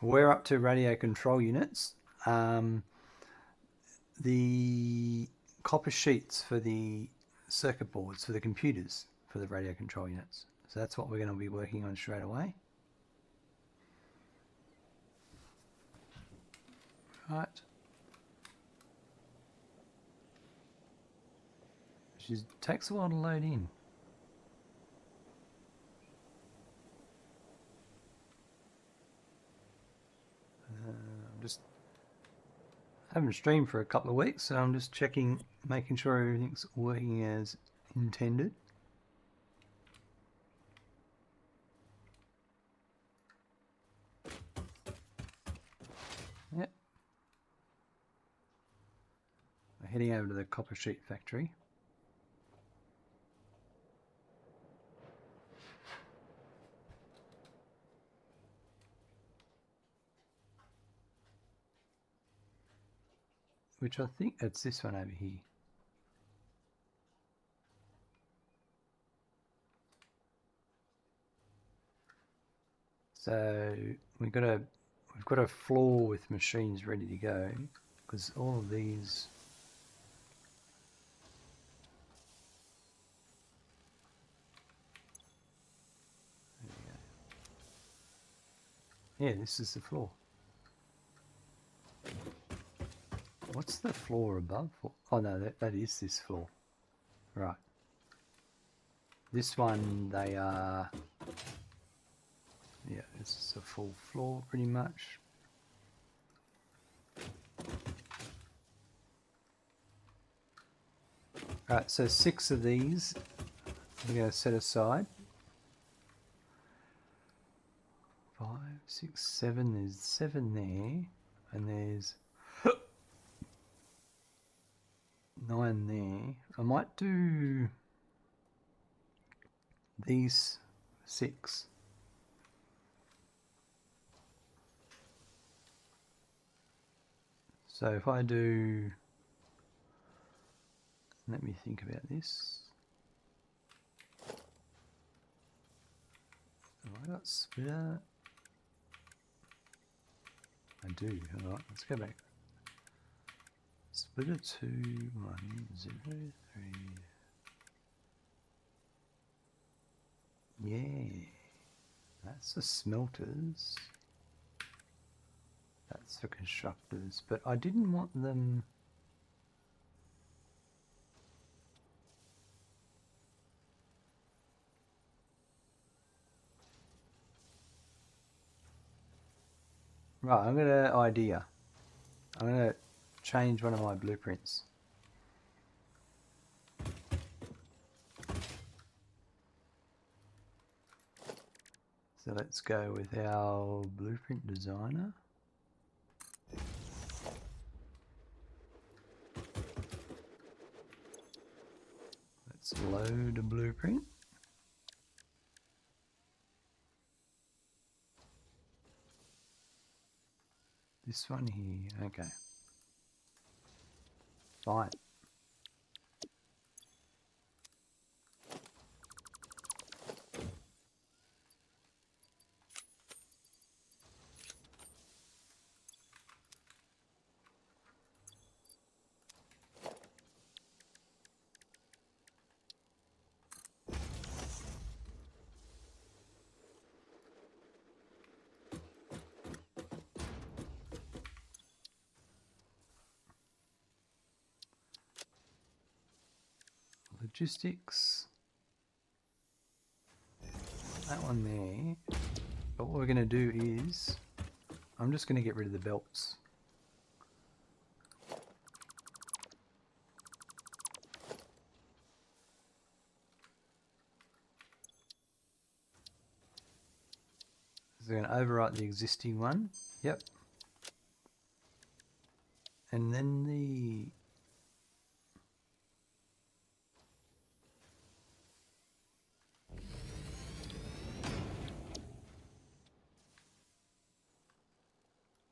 we're up to radio control units. The copper sheets for the circuit boards for the computers for the radio control units. So that's what we're going to be working on straight away. Right. She takes a while to load in. I'm just haven't streamed for a couple of weeks, so I'm just checking, making sure everything's working as intended. Yep. We're heading over to the copper sheet factory. Which I think it's this one over here. So we've got a floor with machines ready to go, because all of these yeah, this is the floor. What's the floor above? Oh no, that is this floor. Right. This one, they are... Yeah, this is a full floor pretty much. Right, so 6 of these we're going to set aside. 5, 6, 7. There's 7 there, and there's 9 there. I might do these 6. So if I do, let me think about this. Have I got splitter? I do. Alright, let's go back. Splitter 2, 1, 0, 3. Yeah. That's the smelters. That's for constructors, but I didn't want them... Right, I'm gonna idea. I'm gonna change one of my blueprints. So let's go with our blueprint designer. Let's load a blueprint. This one here, okay. Fine. Logistics. That one there. But what we're going to do is, I'm just going to get rid of the belts. So we're going to overwrite the existing one. Yep. And then the...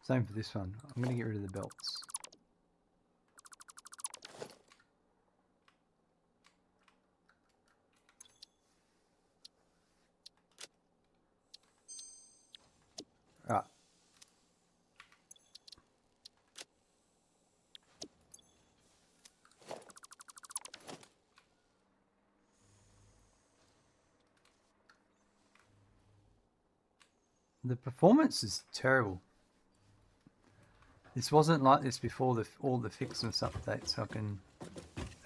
Same for this one. I'm going to get rid of the belts. Right. The performance is terrible. This wasn't like this before all the FICSMAS updates, so I can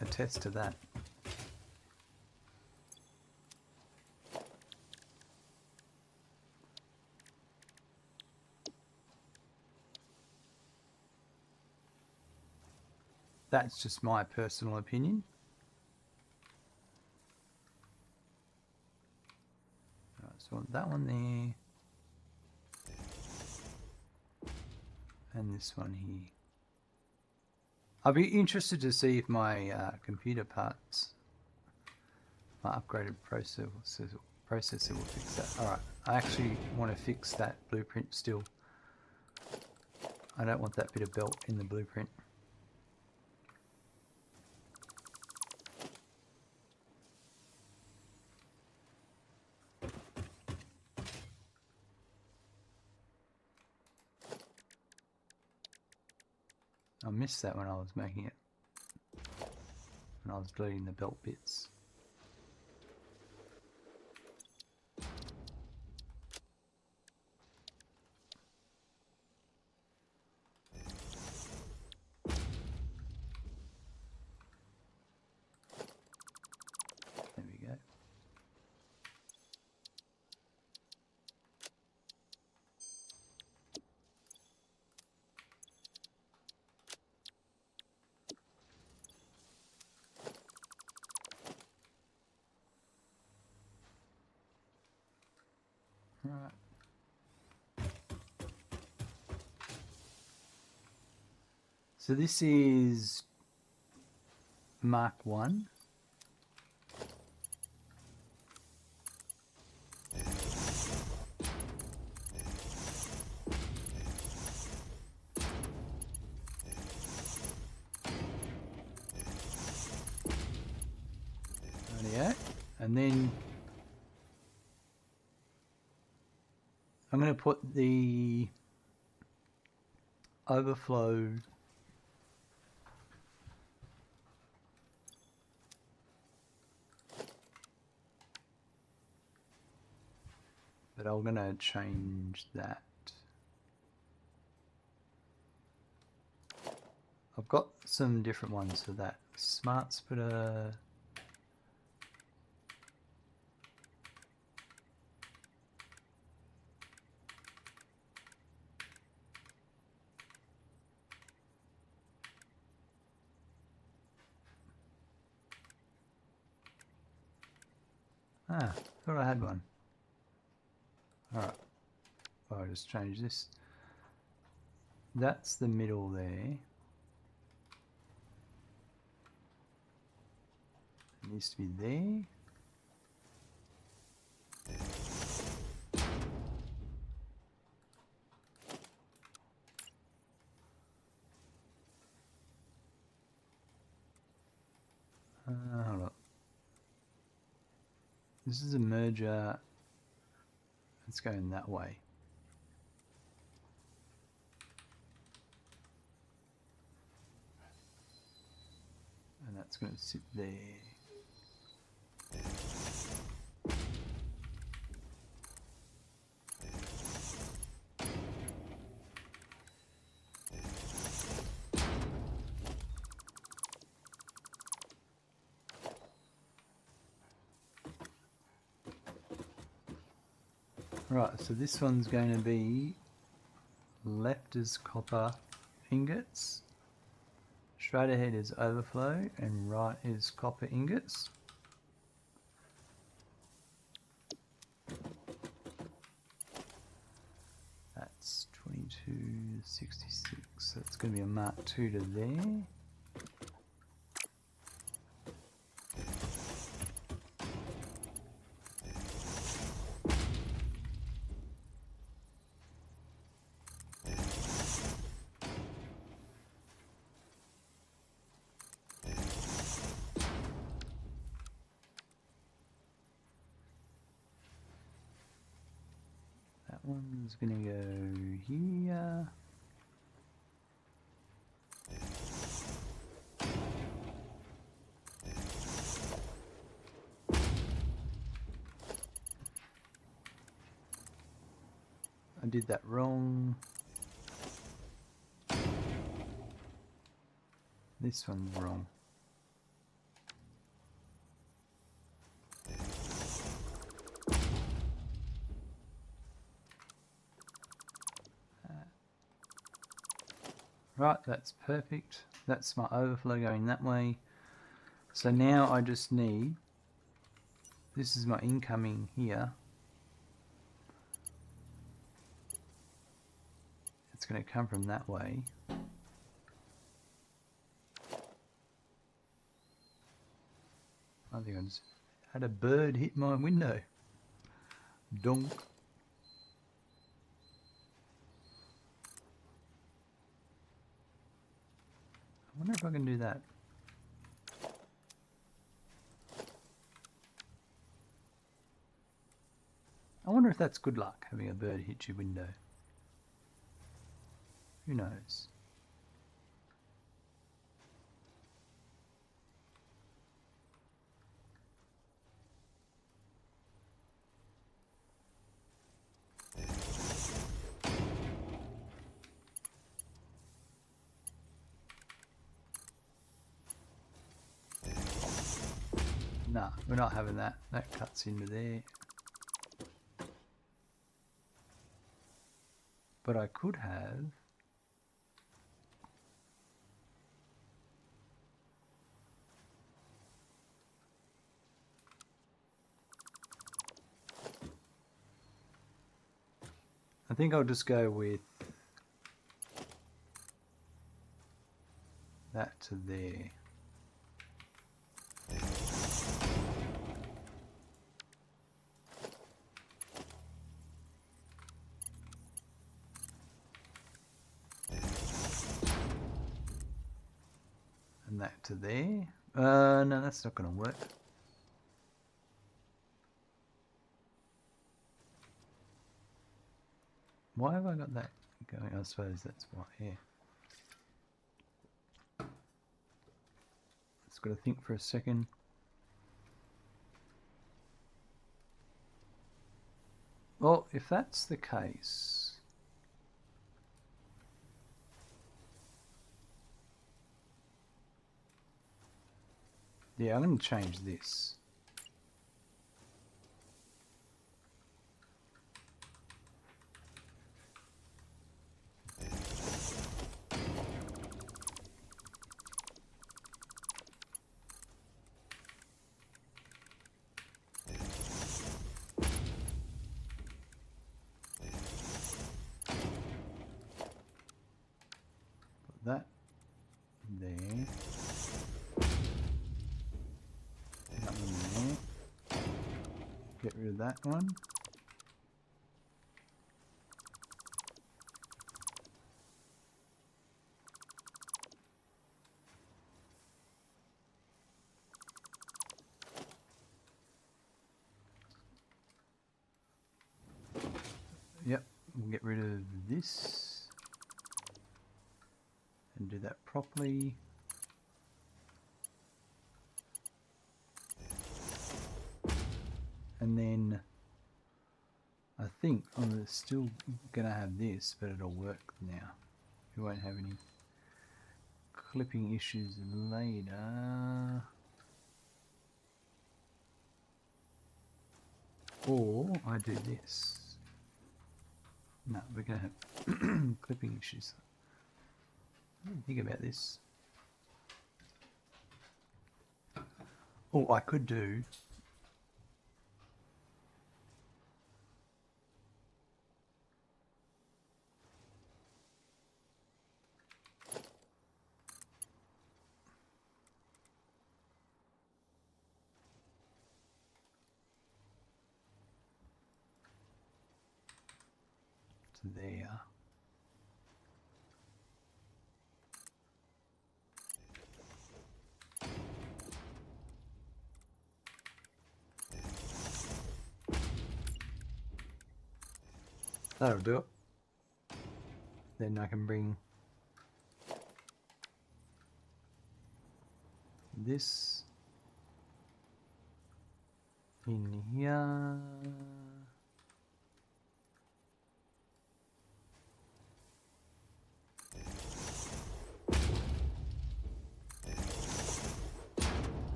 attest to that. That's just my personal opinion. Right, so that one there. And this one here. I'll be interested to see if my computer parts, my upgraded processor will fix that. Alright, I actually want to fix that blueprint still. I don't want that bit of belt in the blueprint. I missed that when I was making it. When I was deleting the belt bits. There we go. Right. So this is Mark 1. Rightio. And then I'm going to put the overflow but I'm going to change that. I've got some different ones for that. Smart splitter. Ah, thought I had one. Alright. Oh, I'll just change this. That's the middle there. It needs to be there. Hold on. This is a merger. It's going that way. And that's going to sit there. Right, so this one's going to be left is copper ingots, straight ahead is overflow, and right is copper ingots. That's 2266, so it's going to be a Mark II to there. That one's going to go here. did that wrong. This one's wrong. Right, that's perfect. That's my overflow going that way. So now I just need, this is my incoming here. It's going to come from that way. I think I just had a bird hit my window. Donk. I wonder if I can do that. I wonder if that's good luck, having a bird hit your window. Who knows? Nah, we're not having that. That cuts into there. But I could have... I think I'll just go with that to there. And that to there. No, that's not going to work. Why have I got that going? I suppose that's why, yeah. Just got to think for a second. Well, if that's the case... Yeah, I'm going to change this. Put that there. That one there. Get rid of that one. Yep, we'll get rid of this and do that properly. And then I think I'm still going to have this, but it'll work now. We won't have any clipping issues later. Or I do this. No, we're going to have clipping issues. I didn't think about this. Oh, I could do... there. That'll do it. Then I can bring this in here.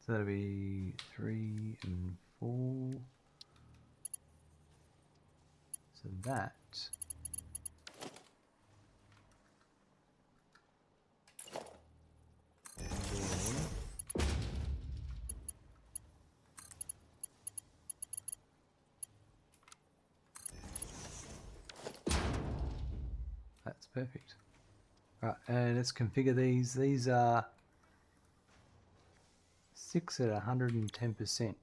So that'll be 3 and 4. So that. That's perfect. Right, and let's configure these. These are 6 at 110%.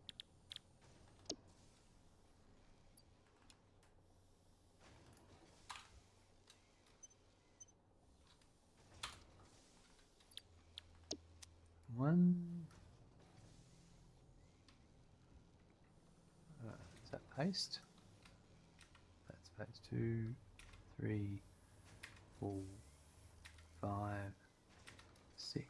One. Is that paste? That's paste. 2, 3, 4, 5, 6.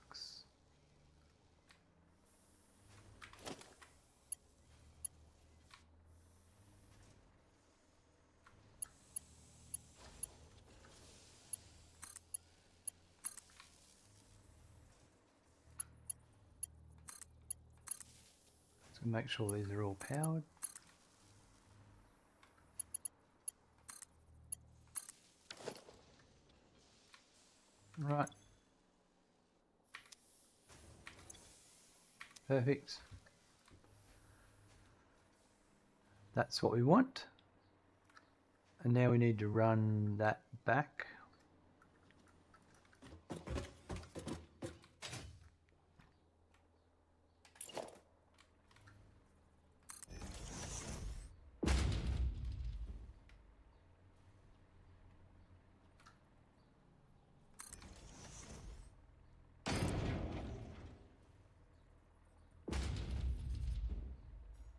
So make sure these are all powered. Right. Perfect. That's what we want. And now we need to run that back.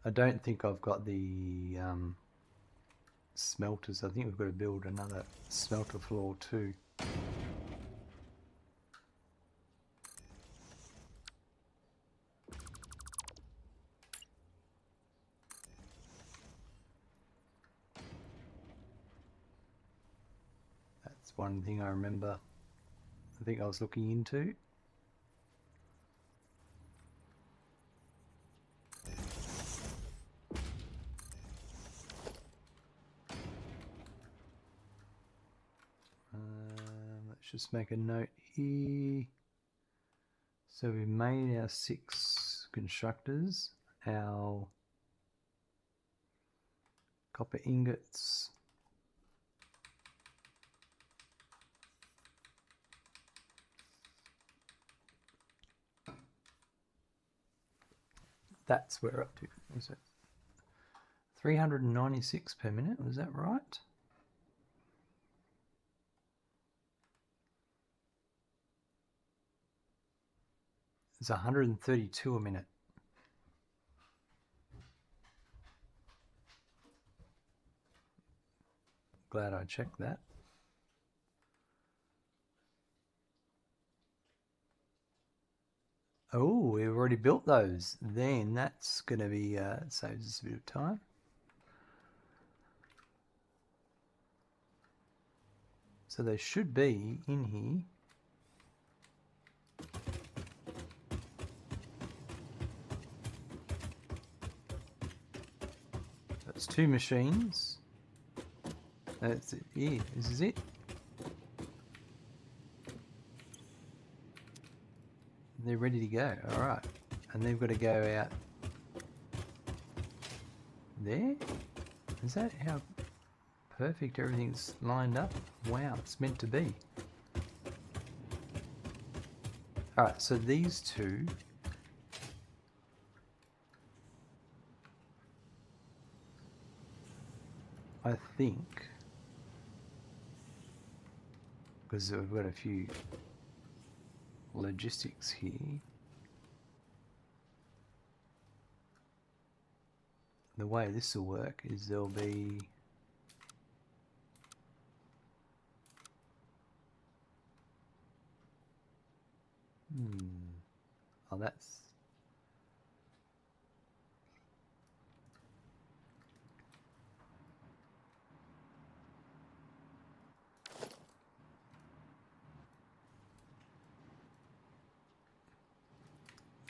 I don't think I've got the smelters. I think we've got to build another smelter floor too. That's one thing I remember. I think I was looking into. Let's just make a note here. So we made our 6 constructors, our copper ingots, that's where we're up to. Was it 396 per minute? Was that right? It's 132 a minute. Glad I checked that. Oh, we've already built those. Then that's going to be, saves us a bit of time. So they should be in here. That's 2 machines. That's it. Yeah, this is it. They're ready to go. All right. And they've got to go out there. Is that how perfect everything's lined up? Wow, it's meant to be. All right, so these 2. I think, because we've got a few logistics here. The way this will work is there'll be oh, that's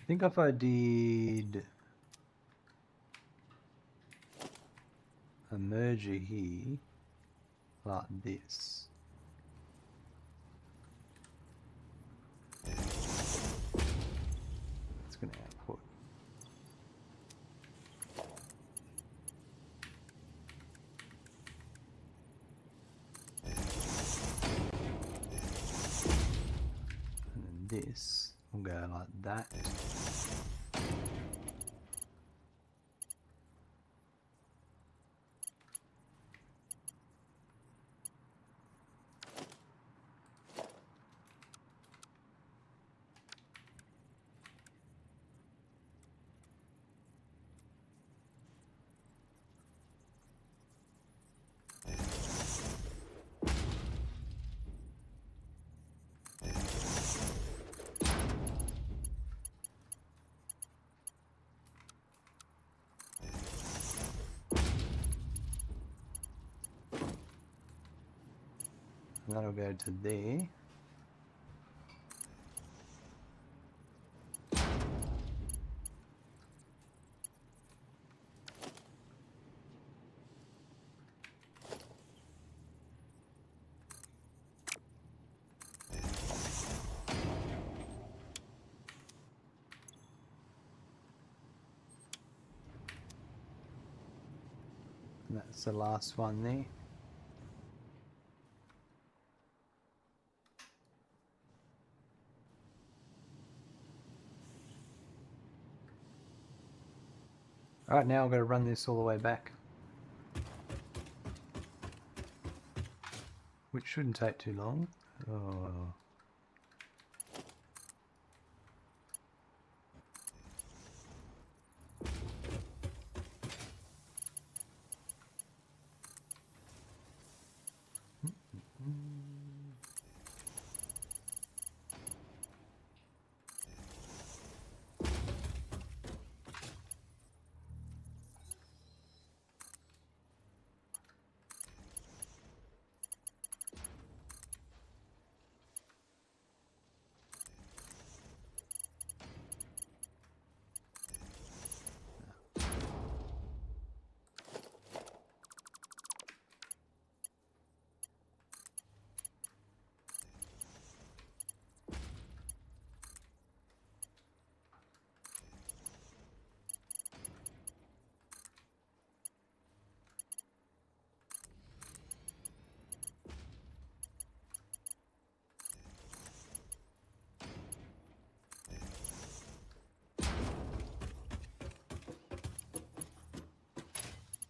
think if I did a merger here like this, it's going to output. And then this will go like that. And that'll go to there. And that's the last one there. Alright, now I've got to run this all the way back, which shouldn't take too long. Oh.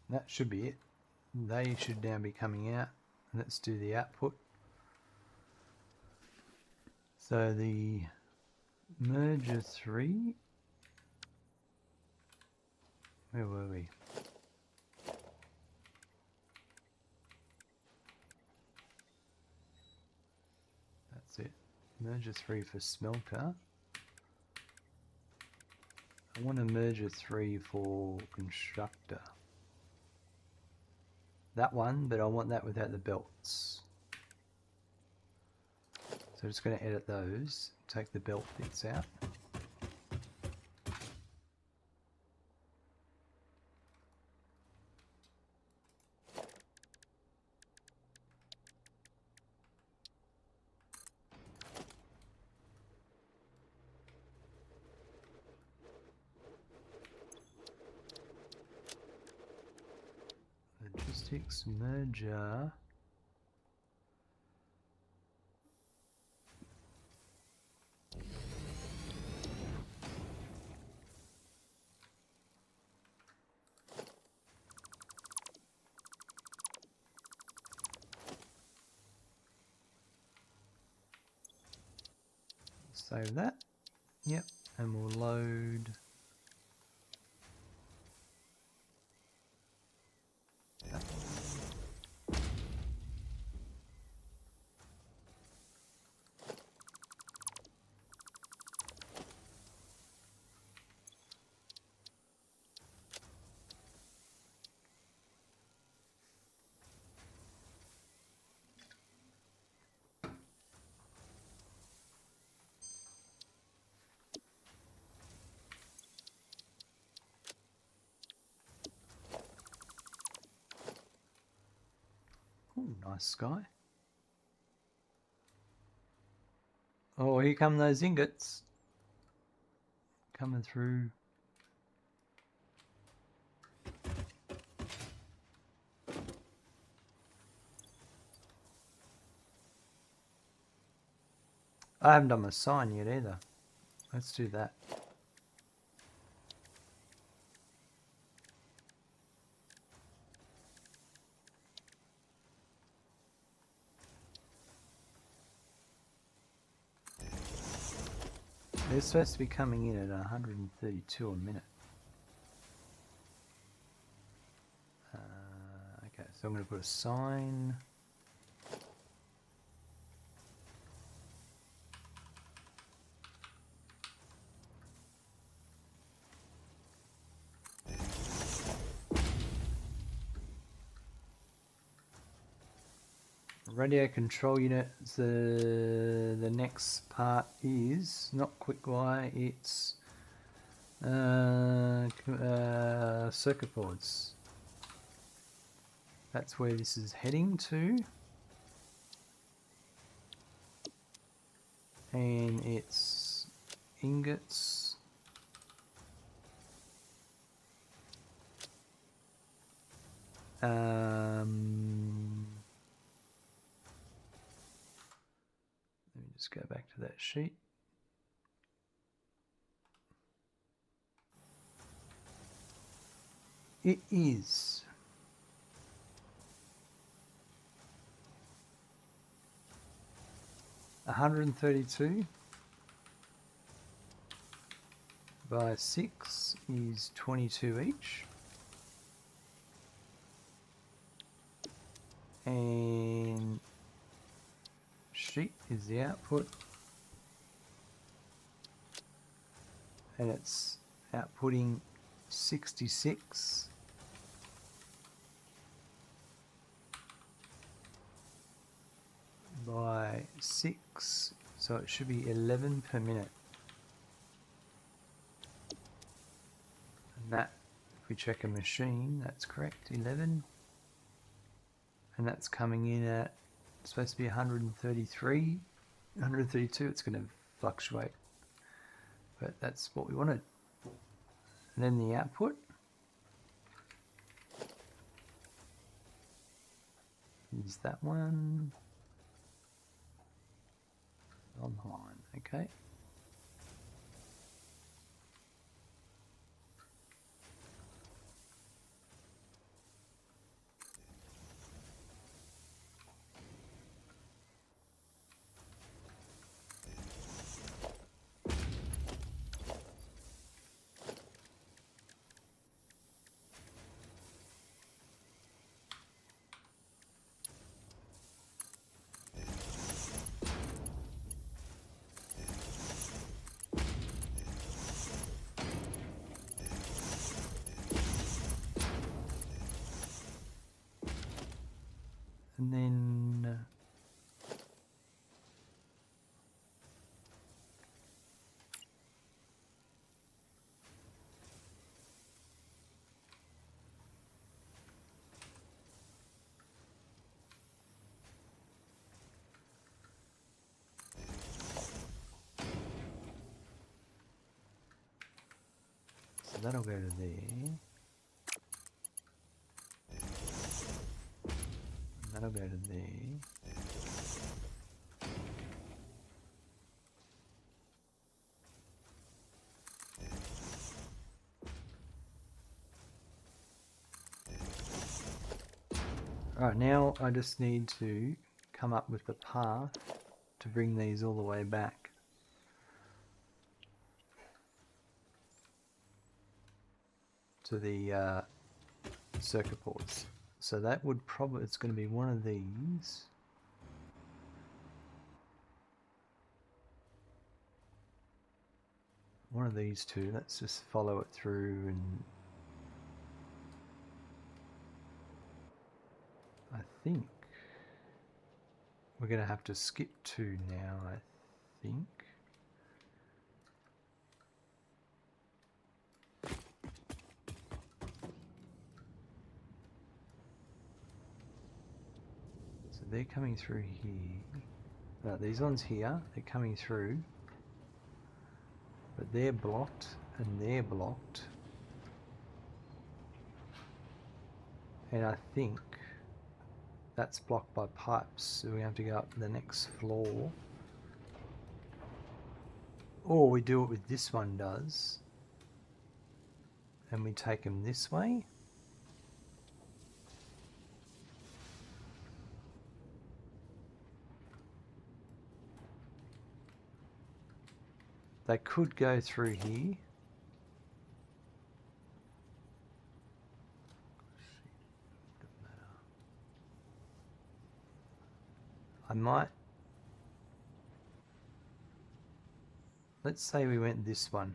That should be it. They should now be coming out. Let's do the output. So the merger 3, where were we? That's it. Merger 3 for smelter. I want a merger 3 for constructor. That one, but I want that without the belts. So I'm just going to edit those, take the belt bits out. Logistics merger. Save that. Yep, and we'll load that. nice sky. Oh, here come those ingots. Coming through. I haven't done my sign yet either. Let's do that. They're supposed to be coming in at 132 a minute. Okay, so I'm going to put a sign. Radio control unit, the next part is not quick wire, it's circuit boards. That's where this is heading to. And it's ingots. Let me just go back to that sheet. It is 132 by 6 is 22 each. And sheet is the output. And it's outputting 66 by 6, so it should be 11 per minute. And that, if we check a machine, that's correct, 11. And that's coming in at, it's supposed to be 133, 132, it's going to fluctuate. But that's what we wanted. And then the output is that one. Online, okay. And then so that'll go to there. That'll go to there. Alright, now I just need to come up with the path to bring these all the way back. To the circuit boards. So that would probably, it's going to be one of these. One of these two. Let's just follow it through, and I think we're going to have to skip 2 now, I think. So they're coming through here. No, these ones here, they're coming through. But they're blocked and they're blocked. And I think that's blocked by pipes, so we have to go up to the next floor. Or we do what with this one does. And we take them this way. They could go through here. I might... Let's say we went this one.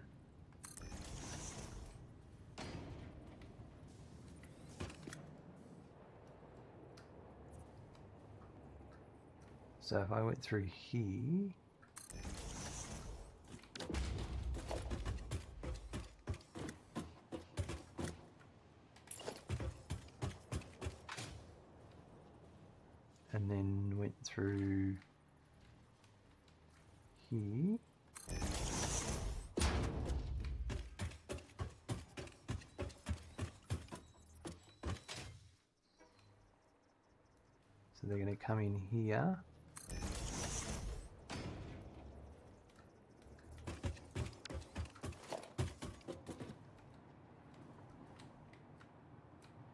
So if I went through here... and then went through here. So they're going to come in here.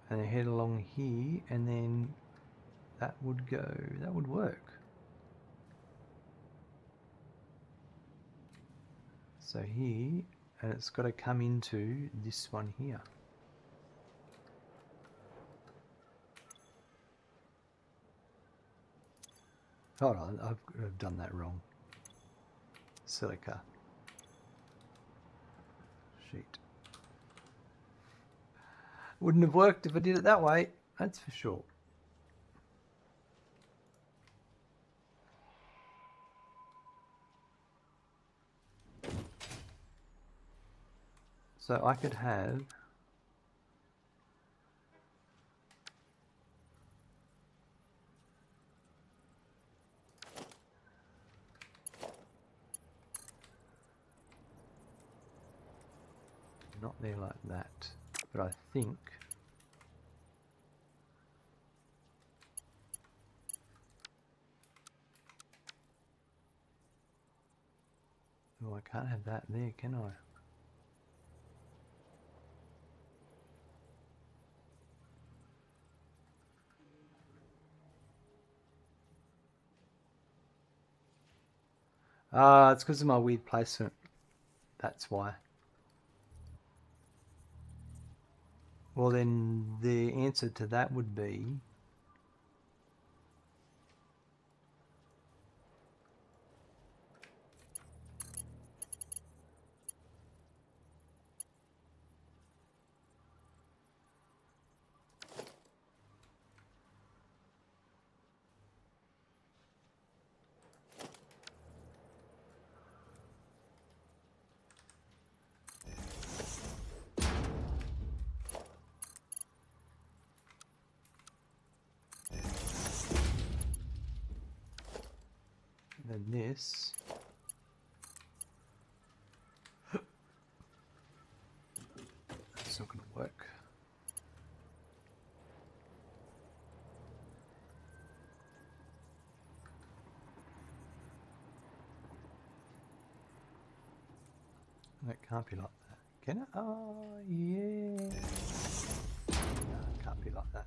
And they head along here, and then that would work. So here, and it's got to come into this one here. Hold on, I've done that wrong. Silica. Sheet. Wouldn't have worked if I did it that way, that's for sure. So I could have not there like that, but I think oh, I can't have that there, can I? It's because of my weird placement. That's why. Well, then the answer to that would be then this. That's not going to work. That can't be like that. Can it? Oh, yeah. No, it can't be like that.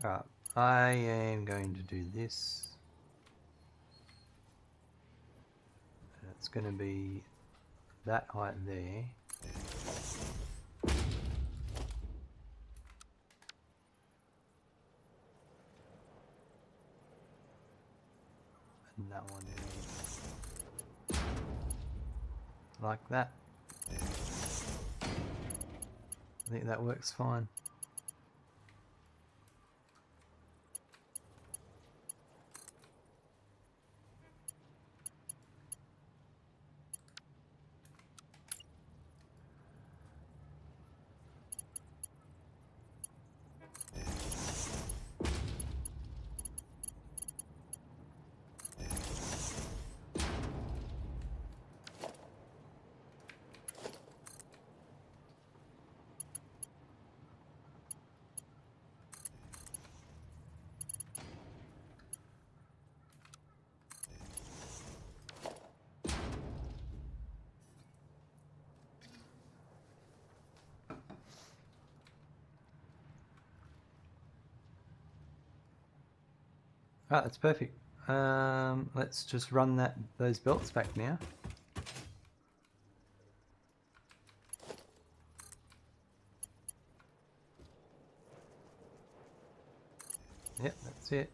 Alright, I am going to do this. And it's going to be that height there. And that one there. like that. I think that works fine. Ah, that's perfect. Let's just run those belts back now. Yep, that's it.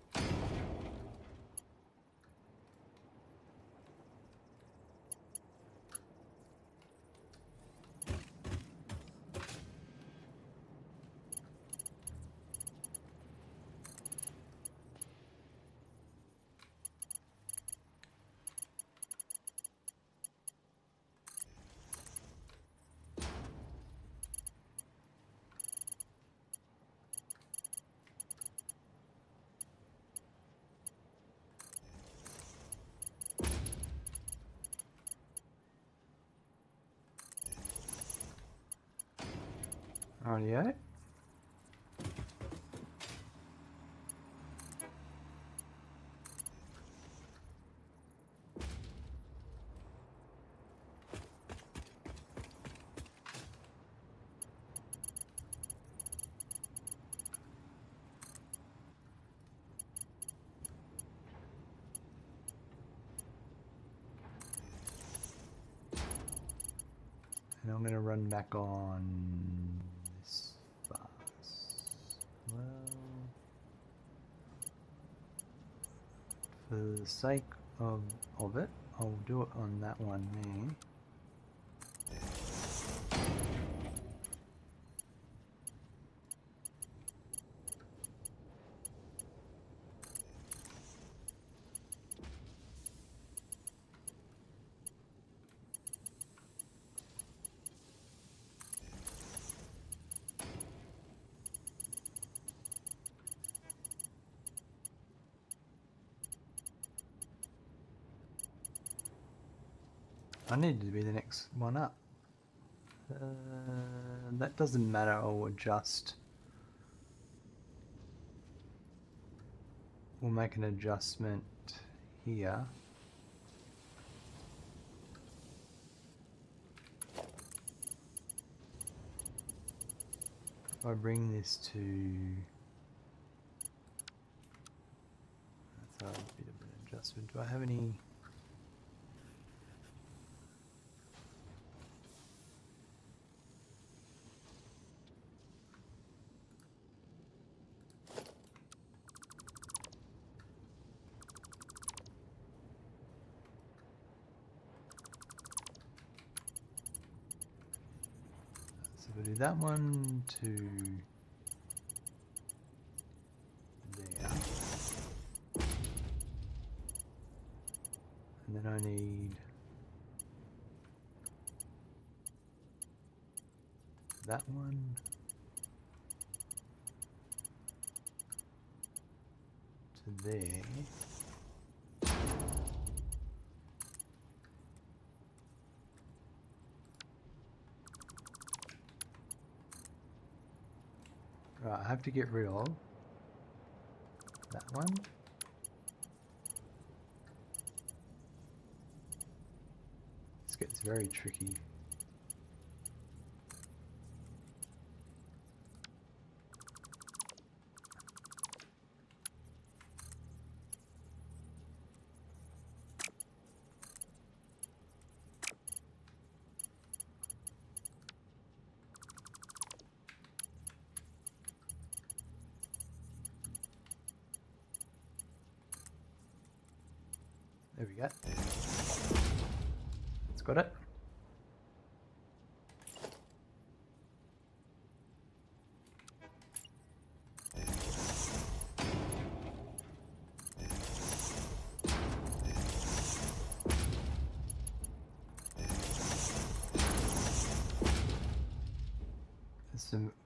Rightio. And I'm going to run back on this bus. Well, for the sake of it, I'll do it on that one there. I need to be the next one up. That doesn't matter, I'll adjust. We'll make an adjustment here. If I bring this to... That's a bit of an adjustment. Do I have any... We'll do that one to there. And then I need that one to there. Right, I have to get rid of that one. This gets very tricky. There we go. It's got it.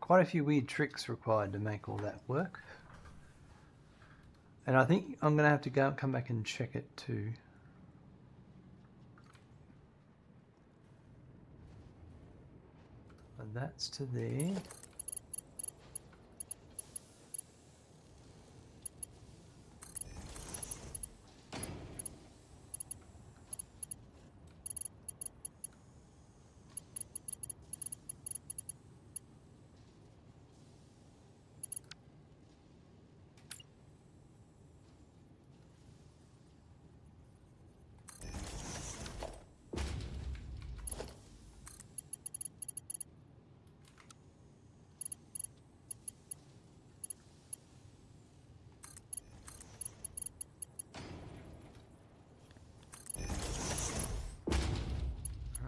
quite a few weird tricks required to make all that work. And I think I'm going to have to come back and check it too. And that's to there.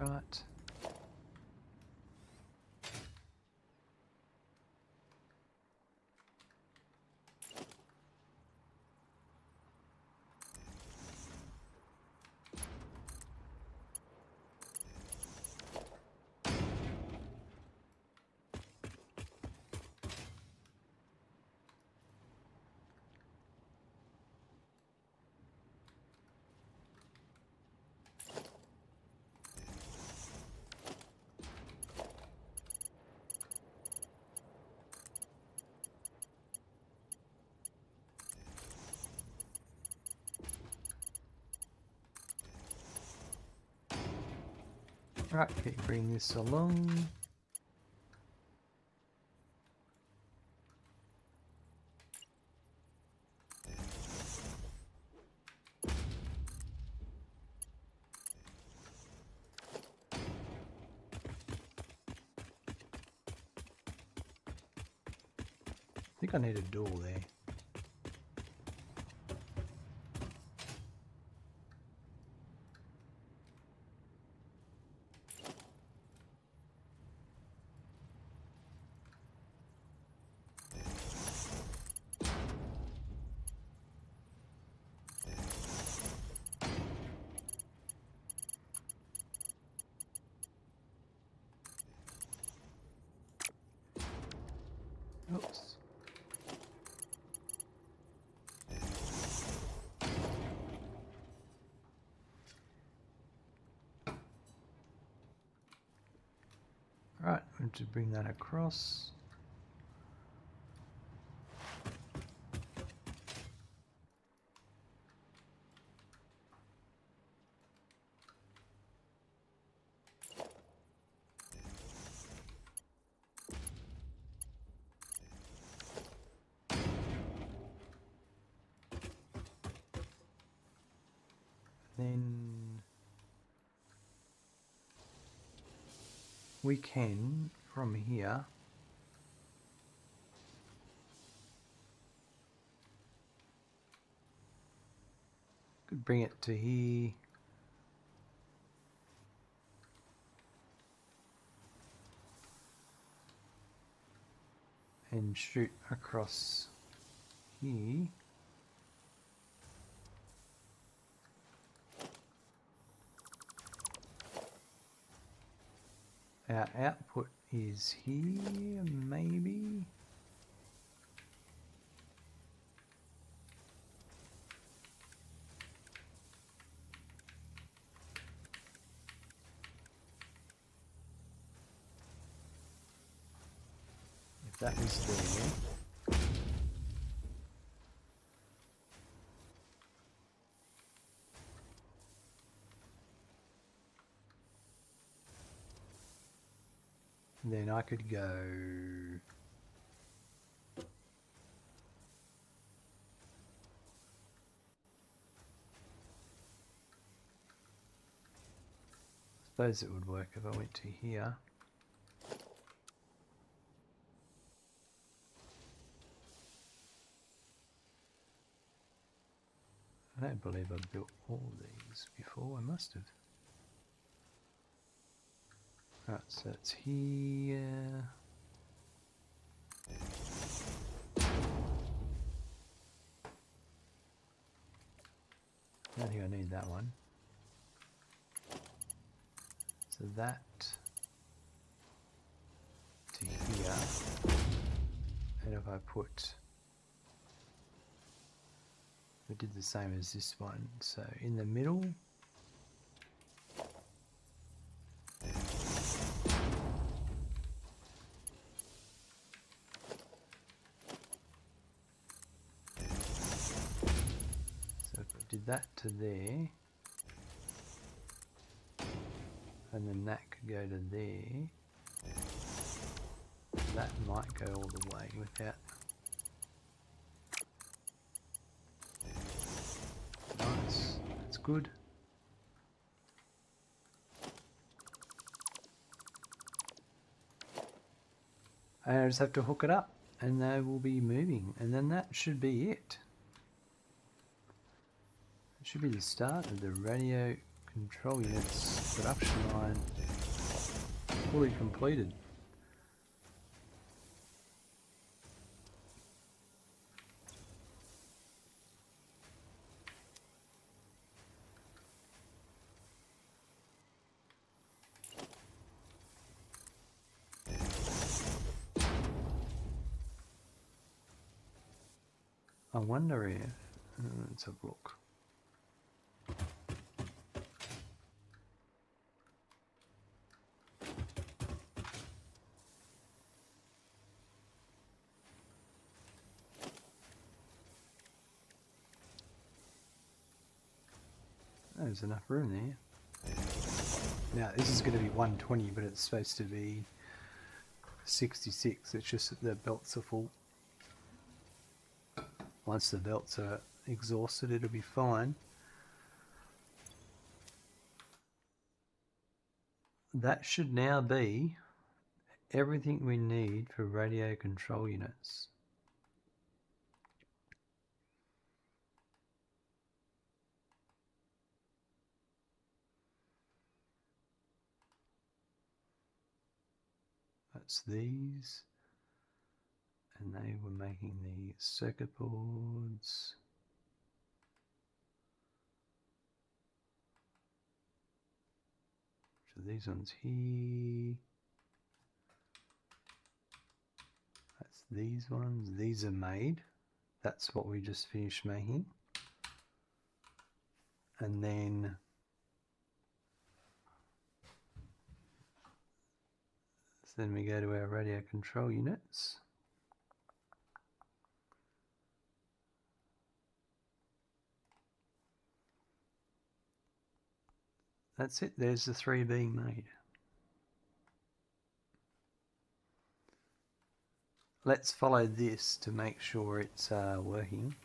Right. Right, keep bringing this along. I think I need a door there. Oops. Right, I'm going to bring that across. Then we can, from here, could bring it to here. And shoot across here. Our output is here, maybe. If that was there. Then I could go I suppose it would work if I went to here. I don't believe I've built all these before. I must have. Right, so it's here. I don't think I need that one. So that to here. if I put, we did the same as this one, so in the middle, so if I did that to there, and then that could go to there, that might go all the way without. Nice, that's good. And I just have to hook it up and they will be moving, and then that should be it. It should be the start of the radio control units production line fully completed. I wonder if, let's have a look. There's enough room there. Now this is going to be 120, but it's supposed to be 66. It's just that the belts are full. Once the belts are exhausted, it'll be fine. That should now be everything we need for radio control units. That's these. And they were making the circuit boards. So these ones here. That's these ones. These are made. That's what we just finished making. And then we go to our radio control units. That's it, there's the 3 being made. Let's follow this to make sure it's working.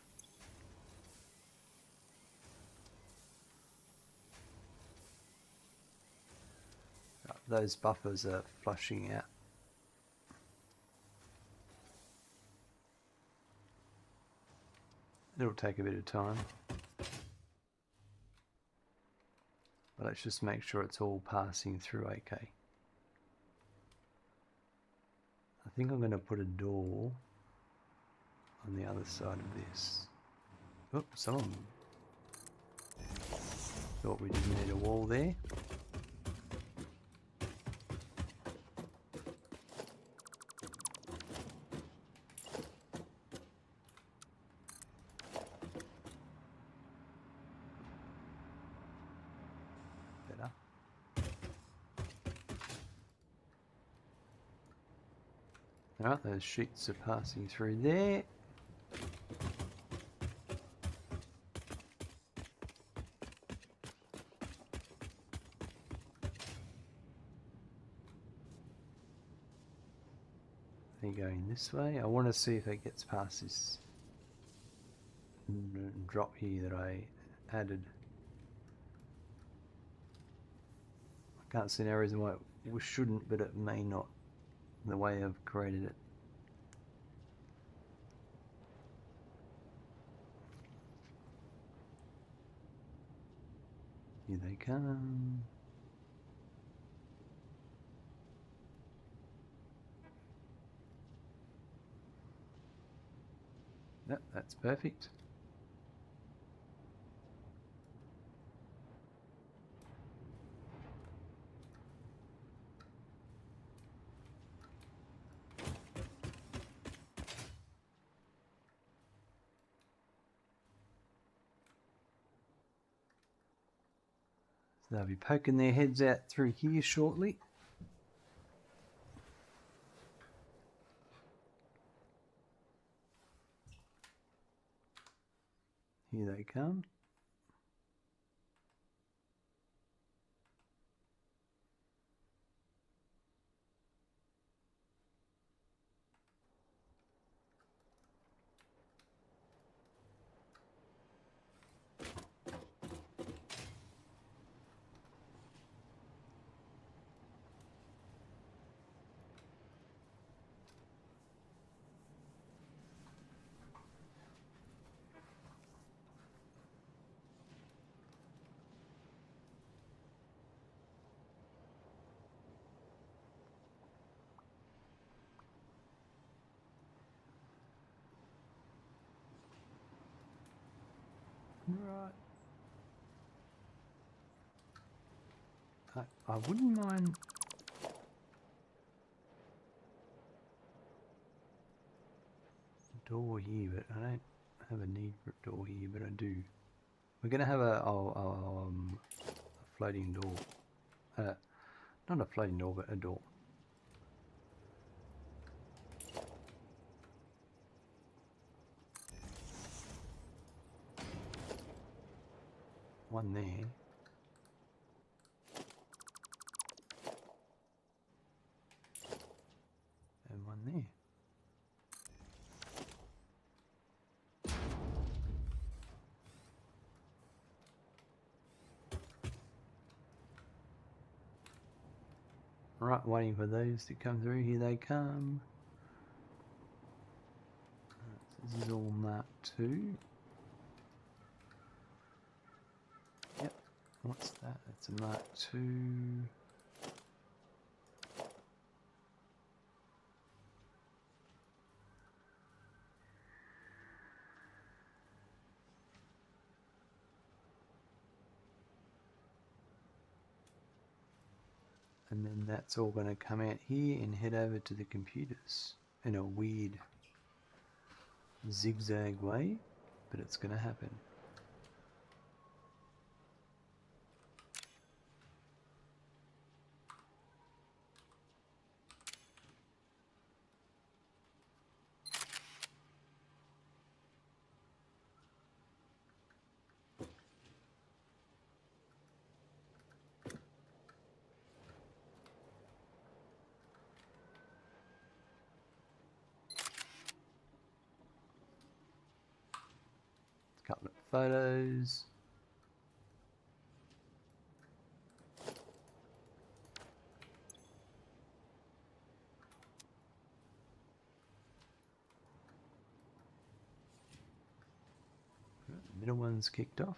Those buffers are flushing out. It'll take a bit of time. But let's just make sure it's all passing through okay. I think I'm going to put a door on the other side of this. Oh, someone thought we didn't need a wall there. Alright, those sheets are passing through there. They're going this way. I want to see if it gets past this drop here that I added. I can't see no reason why it shouldn't, but it may not. The way I've created it. Here they come. Yep, that's perfect. So they'll be poking their heads out through here shortly. Here they come. Right. I wouldn't mind a door here, but I don't have a need for a door here, but I do. We're going to have a floating door. Not a floating door, but a door. One there. And one there. Right, waiting for those to come through. Here they come. This is all marked 2. Yep. What's that? That's a mark 2. And then that's all going to come out here and head over to the computers in a weird zigzag way, but it's going to happen. Couple of photos. The middle one's kicked off.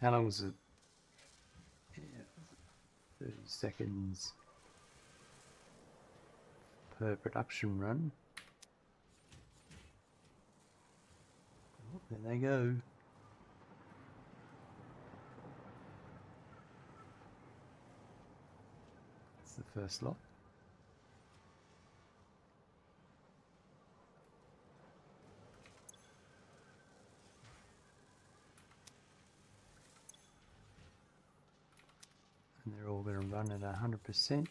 How long was it? Yeah, 30 seconds per production run. Oh, there they go. That's the first lot. And they're all going to run at 100%.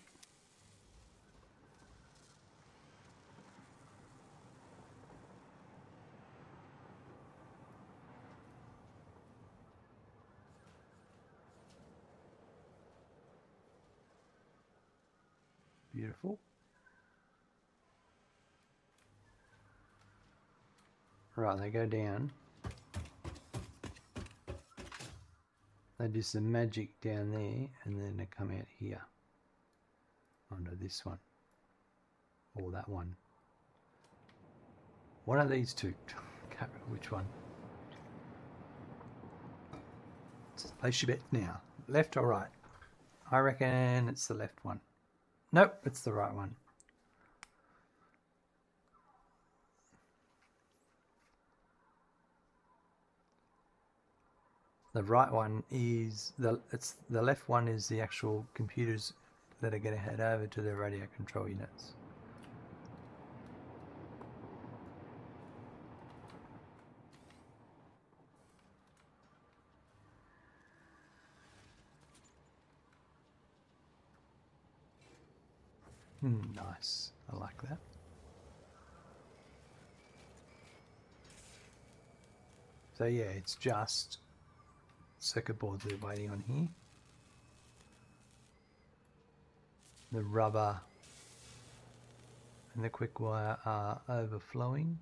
Beautiful. Right, they go down. They do some magic down there, and then they come out here onto this one or that one. One of these two. Can't remember which one. Just place your bet now. Left or right? I reckon it's the left one. Nope, it's the right one. The right one is the left one is the actual computers that are going to head over to the radio control units. Nice. I like that. So yeah, it's just circuit boards we're waiting on here. The rubber and the quick wire are overflowing.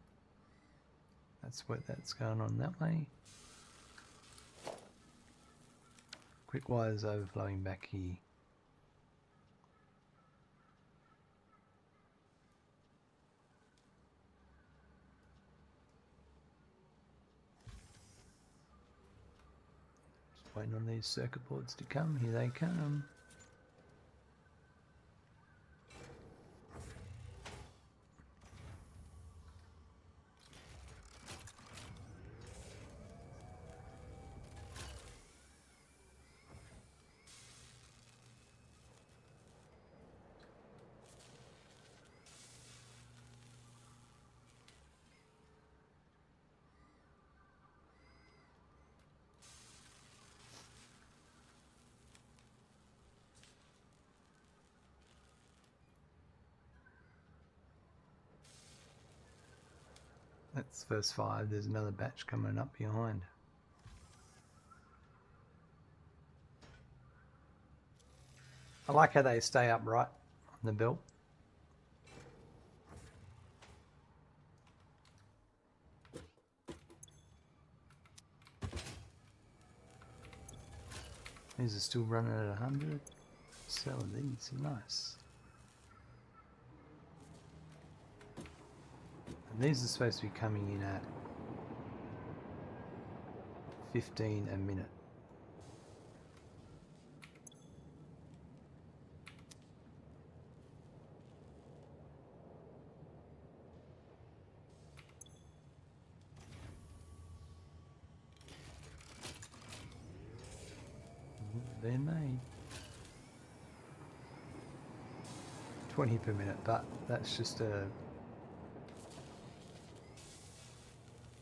That's going on that way. Quick wire is overflowing back here. Just waiting on these circuit boards to come. Here they come. That's verse 5. There's another batch coming up behind. I like how they stay upright on the belt. These are still running at 100. Sell these, nice. And these are supposed to be coming in at 15 a minute. They're made. 20 per minute, but that's just a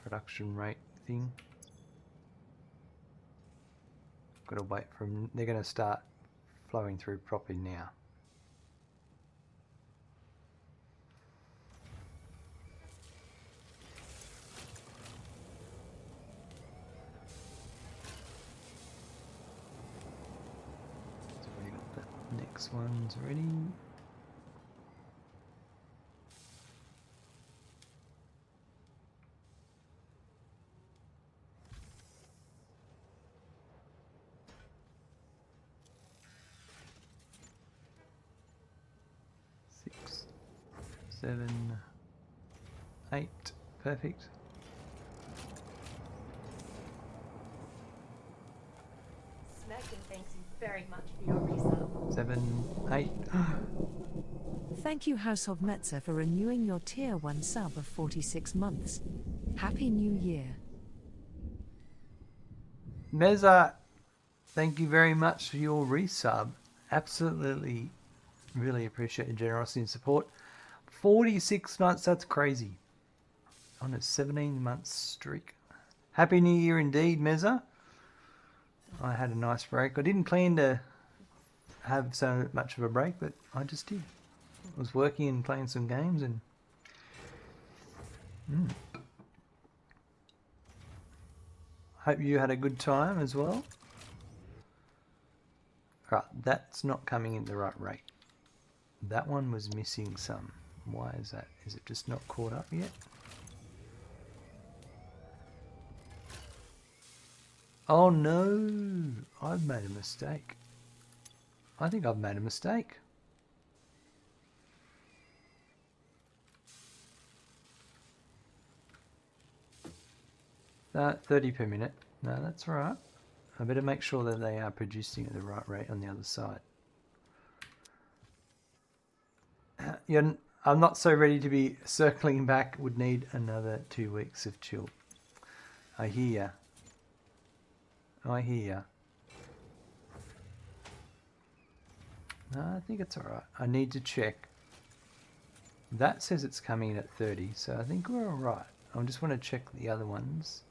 production rate thing. Got to wait for them. They're going to start flowing through properly now. So we got the next one's ready. Seven, 8, perfect. Smecken thanks you very much for your resub. 7, 8. Thank you, House of Metzer, for renewing your Tier 1 sub of 46 months. Happy New Year. Meza, thank you very much for your resub. Absolutely, really appreciate your generosity and support. 46 months, that's crazy. On a 17-month streak. Happy New Year indeed, Meza. I had a nice break. I didn't plan to have so much of a break, but I just did. I was working and playing some games and... Hope you had a good time as well. Right, that's not coming in the right rate. That one was missing some. Why is that? Is it just not caught up yet? Oh no! I've made a mistake. I think I've made a mistake. 30 per minute. No, that's all right. I better make sure that they are producing at the right rate on the other side. I'm not so ready to be circling back. Would need another 2 weeks of chill. I hear ya. I hear ya. No, I think it's alright. I need to check. That says it's coming in at 30, so I think we're alright. I just want to check the other ones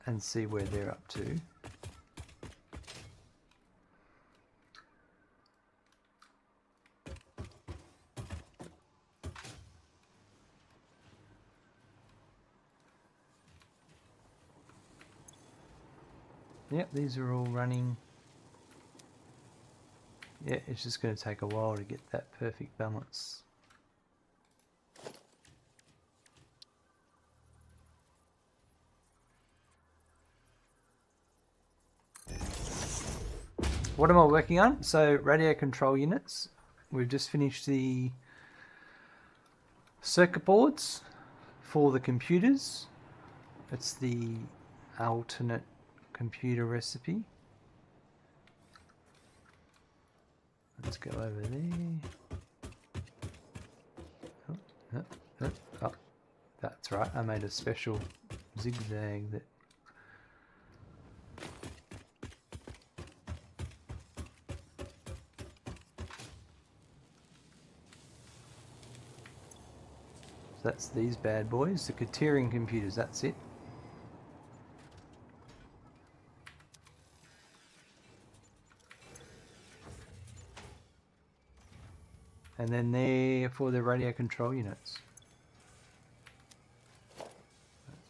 and see where they're up to. Yep, these are all running. Yeah, it's just going to take a while to get that perfect balance. What am I working on? So, radio control units. We've just finished the circuit boards for the computers. It's the alternate computer recipe. Let's go over there. Oh, that's right. I made a special zigzag that. So that's these bad boys, the Katerian computers. That's it. And then there for the radio control units.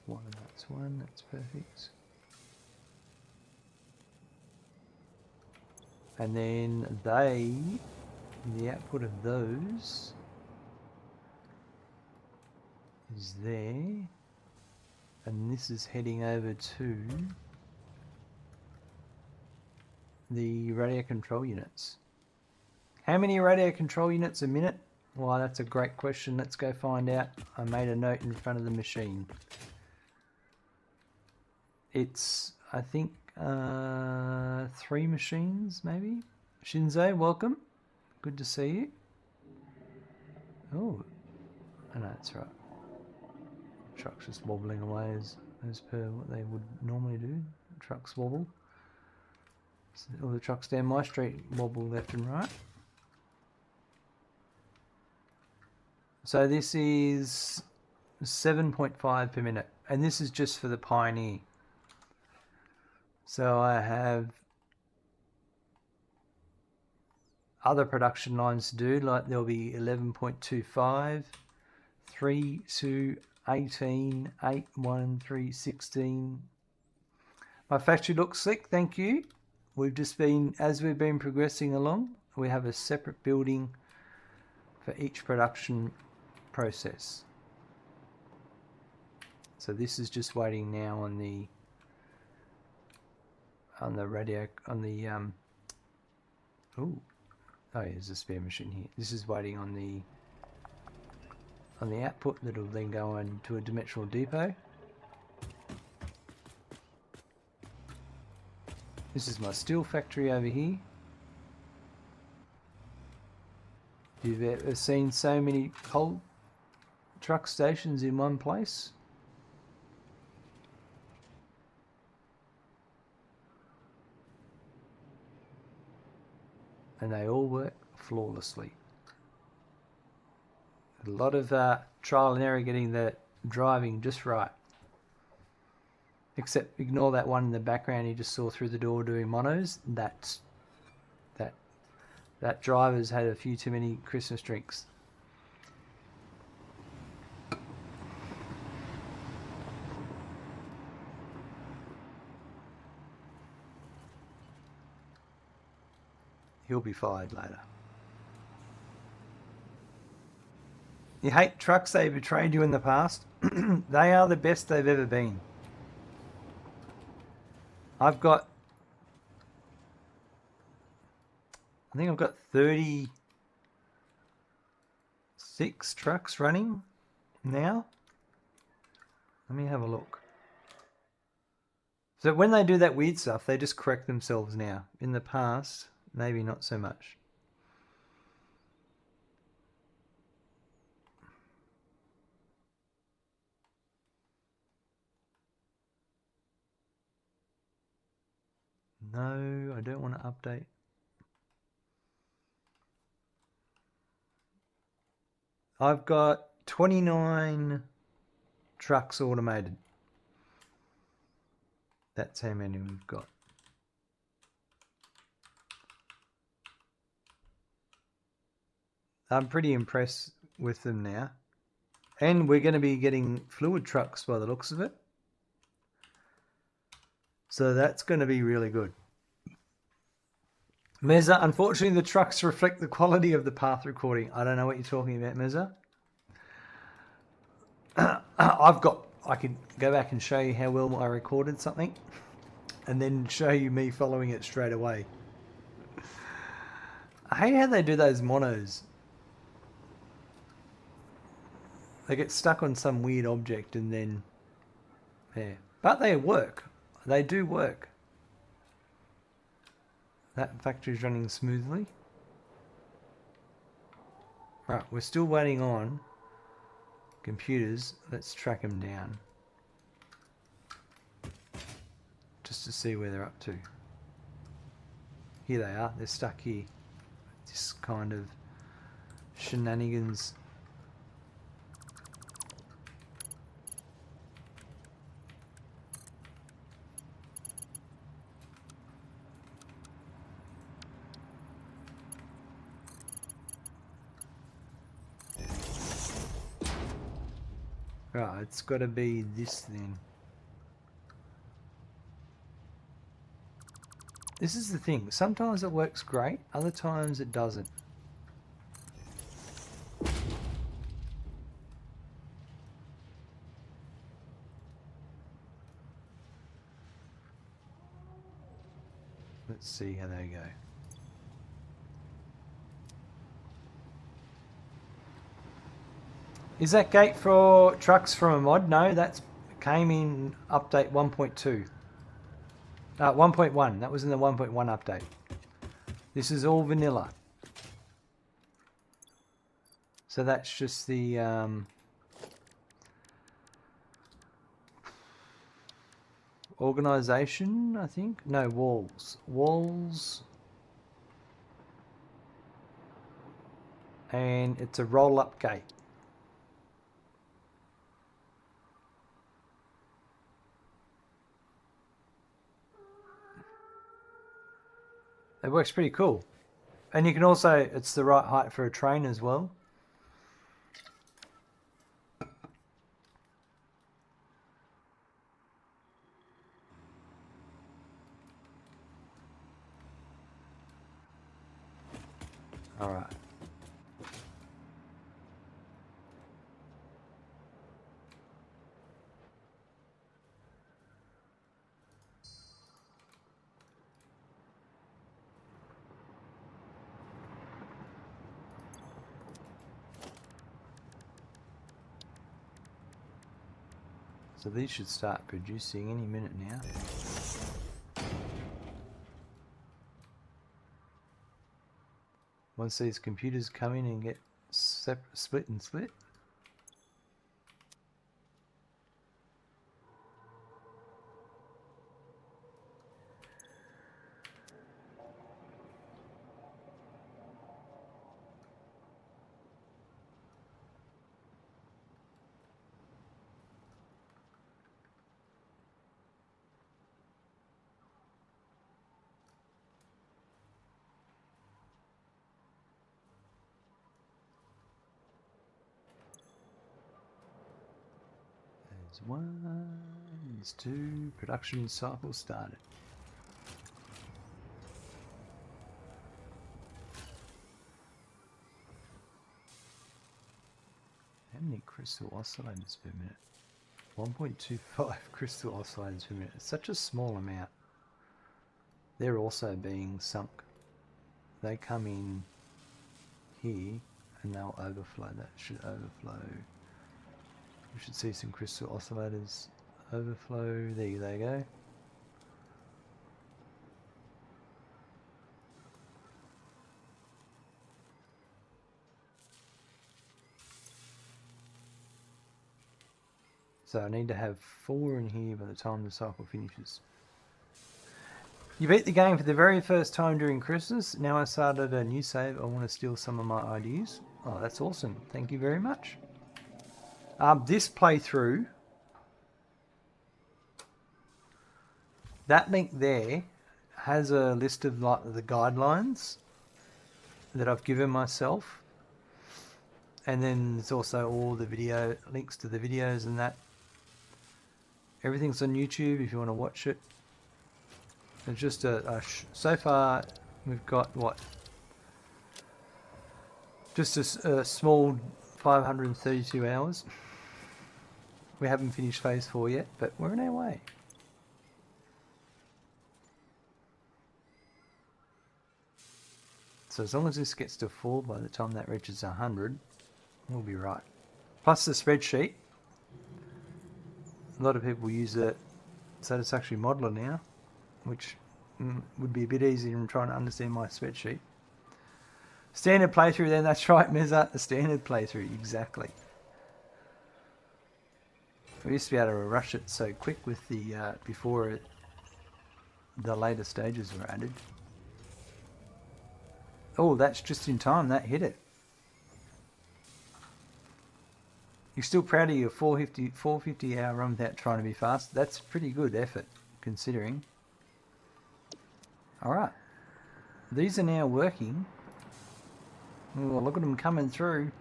That's one, that's perfect. And then the output of those is there. And this is heading over to the radio control units. How many radio control units a minute? Well, that's a great question. Let's go find out. I made a note in front of the machine. It's, I think, 3 machines, maybe? Shinzo, welcome. Good to see you. Oh, no, that's right. Truck's just wobbling away as per what they would normally do. Trucks wobble. All the trucks down my street wobble left and right. So this is 7.5 per minute, and this is just for the Pioneer. So I have other production lines to do, like there'll be 11.25, 3, 2, 18, 8, 1, 3, 16. My factory looks slick, thank you. We've just been, as we've been progressing along, we have a separate building for each production process. So this is just waiting now on the radio, on the oh yeah, there's a spare machine here. This is waiting on the output that'll then go into a dimensional depot. This is my steel factory over here. You've ever seen so many coal truck stations in one place? And they all work flawlessly. A lot of trial and error getting the driving just right. Except ignore that one in the background you just saw through the door doing monos. That driver's had a few too many Christmas drinks. He'll be fired later. You hate trucks, they betrayed you in the past. They are the best they've ever been. I think I've got 36 trucks running now. Let me have a look. So when they do that weird stuff, they just correct themselves now. In the past, maybe not so much. No, I don't want to update. I've got 29 trucks automated. That's how many we've got. I'm pretty impressed with them now. And we're going to be getting fluid trucks by the looks of it. So that's going to be really good. Meza, unfortunately, the trucks reflect the quality of the path recording. I don't know what you're talking about, Meza. I could go back and show you how well I recorded something and then show you me following it straight away. I hate how they do those monos. They get stuck on some weird object and then... Yeah. But they work. They do work. That factory's running smoothly. Right, we're still waiting on computers. Let's track them down. Just to see where they're up to. Here they are. They're stuck here. This kind of shenanigans. Right, it's got to be this then. This is the thing. Sometimes it works great, other times it doesn't. Let's see how they go. Is that gate for trucks from a mod? No, that came in update 1.2. 1.1. That was in the 1.1 update. This is all vanilla. So that's just the organization, I think. No, walls. Walls. And it's a roll-up gate. It works pretty cool. And you can also, it's the right height for a train as well. All right. So these should start producing any minute now. Once these computers come in and get split and split. There's one, there's two, production cycle started. How many crystal oscillators per minute? 1.25 crystal oscillators per minute. It's such a small amount. They're also being sunk. They come in here and they'll overflow. That should overflow. We should see some crystal oscillators overflow. There they go. So I need to have 4 in here by the time the cycle finishes. You beat the game for the very first time during Christmas. Now I started a new save. I want to steal some of my ideas. Oh, that's awesome. Thank you very much. This playthrough, that link there has a list of like the guidelines that I've given myself. And then there's also all the video links to the videos and that. Everything's on YouTube if you want to watch it. It's just so far we've got what? Just a small 532 hours. We haven't finished phase 4 yet, but we're on our way. So as long as this gets to 4 by the time that reaches 100, we'll be right. Plus the spreadsheet. A lot of people use the Satisfactory modeler now, which would be a bit easier than trying to understand my spreadsheet. Standard playthrough then, that's right, Mezza, the standard playthrough, exactly. We used to be able to rush it so quick with the, before the later stages were added. Oh, that's just in time, that hit it. You're still proud of your 450 hour run without trying to be fast? That's pretty good effort, considering. Alright. These are now working. Oh, look at them coming through.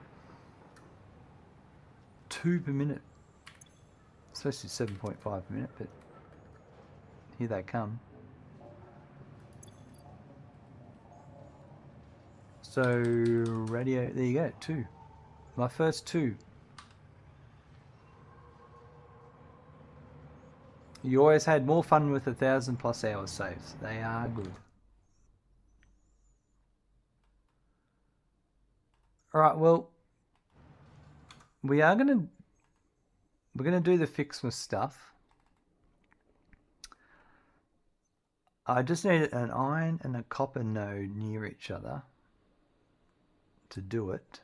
2 per minute. It's supposed to be 7.5 per minute, but here they come. So, radio, there you go, 2. My first 2. You always had more fun with 1,000+ hours saves. They are good. Alright, well, we're gonna do the FICSMAS stuff. I just need an iron and a copper node near each other to do it.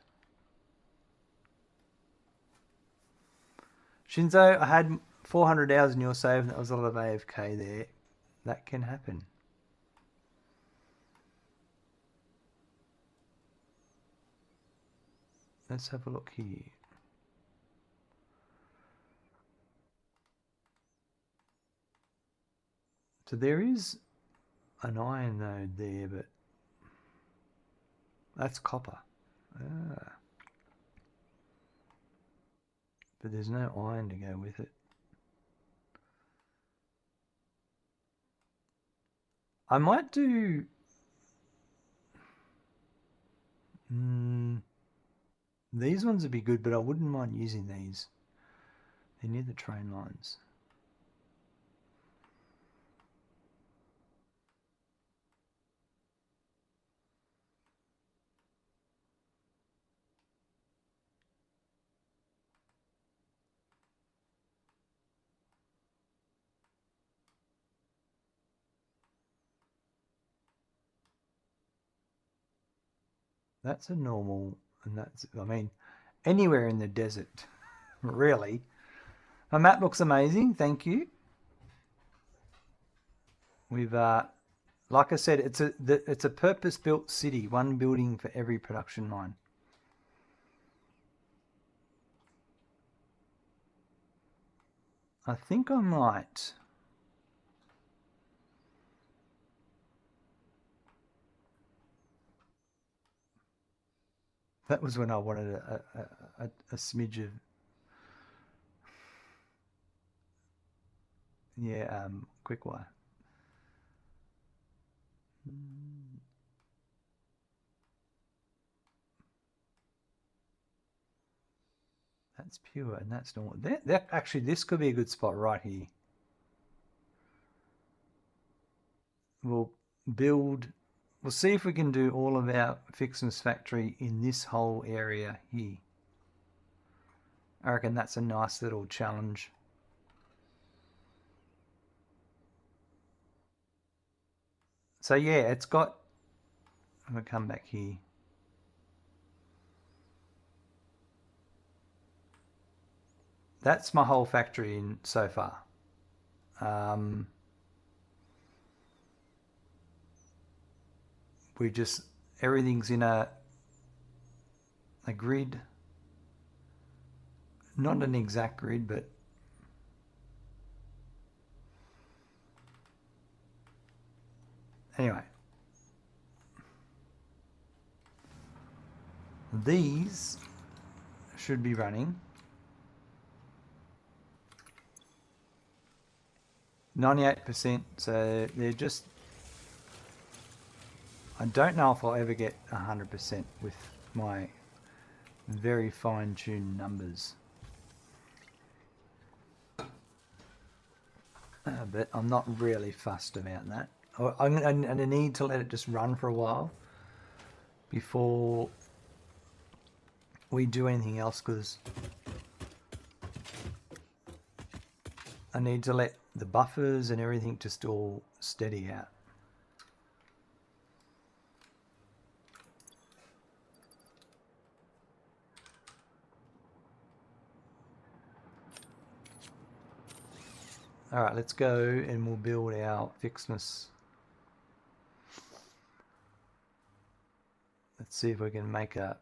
Shinzo, I had 400 hours in your save and that was a lot of AFK there. That can happen. Let's have a look here. So there is an iron node there, but that's copper. Ah. But there's no iron to go with it. I might do... these ones would be good, but I wouldn't mind using these. They're near the train lines. That's a normal, and that's, I mean, anywhere in the desert, really. My map looks amazing, thank you. We've, like I said, it's a purpose-built city, one building for every production line. I think I might. That was when I wanted a smidge of, yeah, quick wire. That's pure and that's normal. That actually, this could be a good spot right here. We'll see if we can do all of our FICSMAS factory in this whole area here. I reckon that's a nice little challenge. So yeah, it's got, I'm going to come back here. That's my whole factory in so far. we just, everything's in a grid. Not an exact grid, but anyway. These should be running 98%, so they're just, I don't know if I'll ever get 100% with my very fine-tuned numbers. But I'm not really fussed about that. I need to let it just run for a while before we do anything else, because I need to let the buffers and everything just all steady out. All right, let's go and we'll build our FICSMAS. Let's see if we can make a.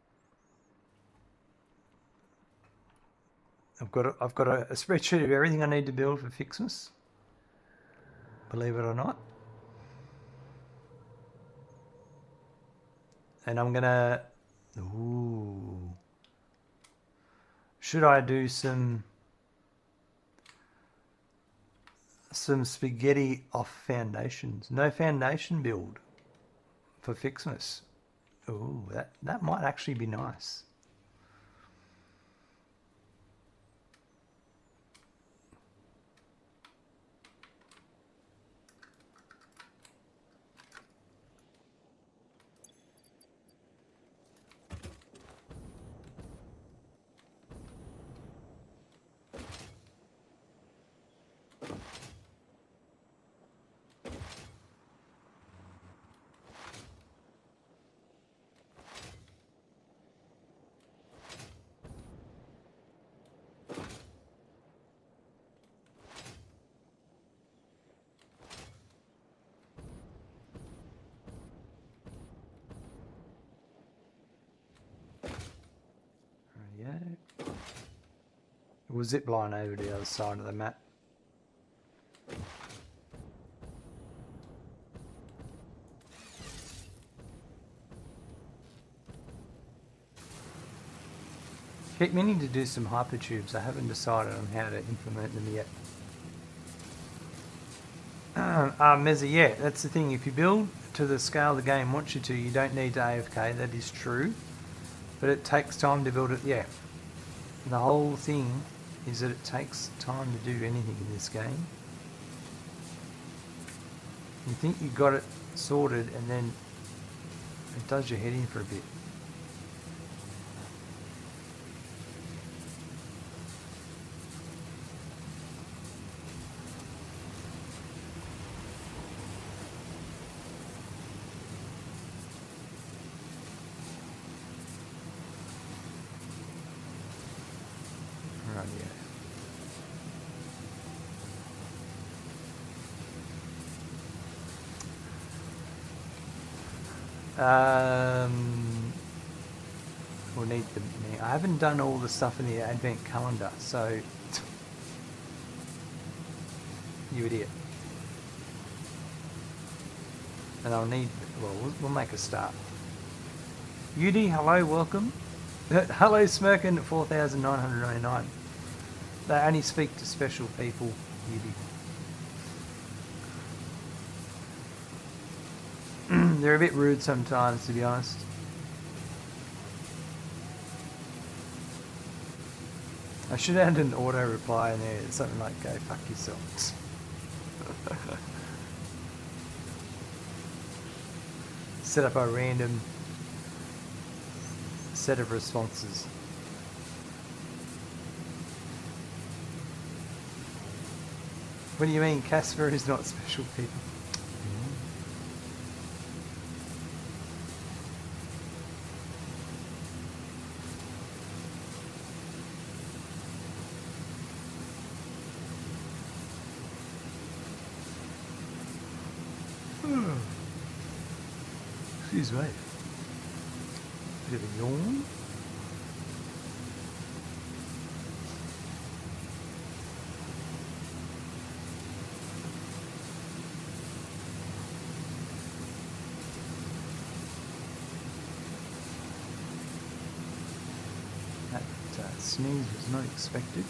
I've got a spreadsheet of everything I need to build for FICSMAS. Believe it or not. And I'm gonna. Ooh. Should I do some spaghetti off foundations? No foundation build for FICSMAS. Ooh, that might actually be nice. We'll zip line over to the other side of the map. Keep meaning to do some hypertubes. I haven't decided on how to implement them yet. Mezza, yeah, that's the thing. If you build to the scale the game wants you to, you don't need to AFK. That is true. But it takes time to build it. Yeah. The whole thing is that it takes time to do anything in this game. You think you got it sorted and then it does your head in for a bit. We'll need the. I haven't done all the stuff in the advent calendar, so you idiot. And I'll need. Well, we'll make a start. Yudi, hello, welcome. Hello, Smirkin at 4,999. They only speak to special people, Yudi. They're a bit rude sometimes, to be honest. I should add an auto reply in there, something like "Go fuck yourselves." Set up a random set of responses. What do you mean, Casper is not special people? Excuse me. Bit of a yawn. That sneeze was not expected.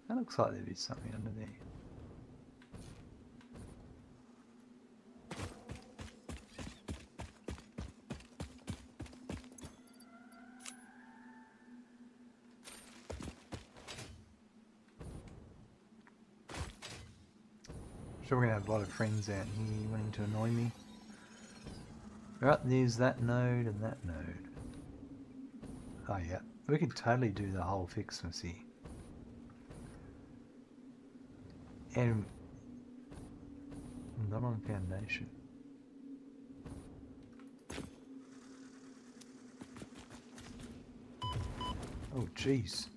That looks like there is something under there. Sure, we're gonna have a lot of friends out here wanting to annoy me. Right, there's that node and that node. Oh yeah, we could totally do the whole FICSMAS here. And not on foundation. Oh jeez.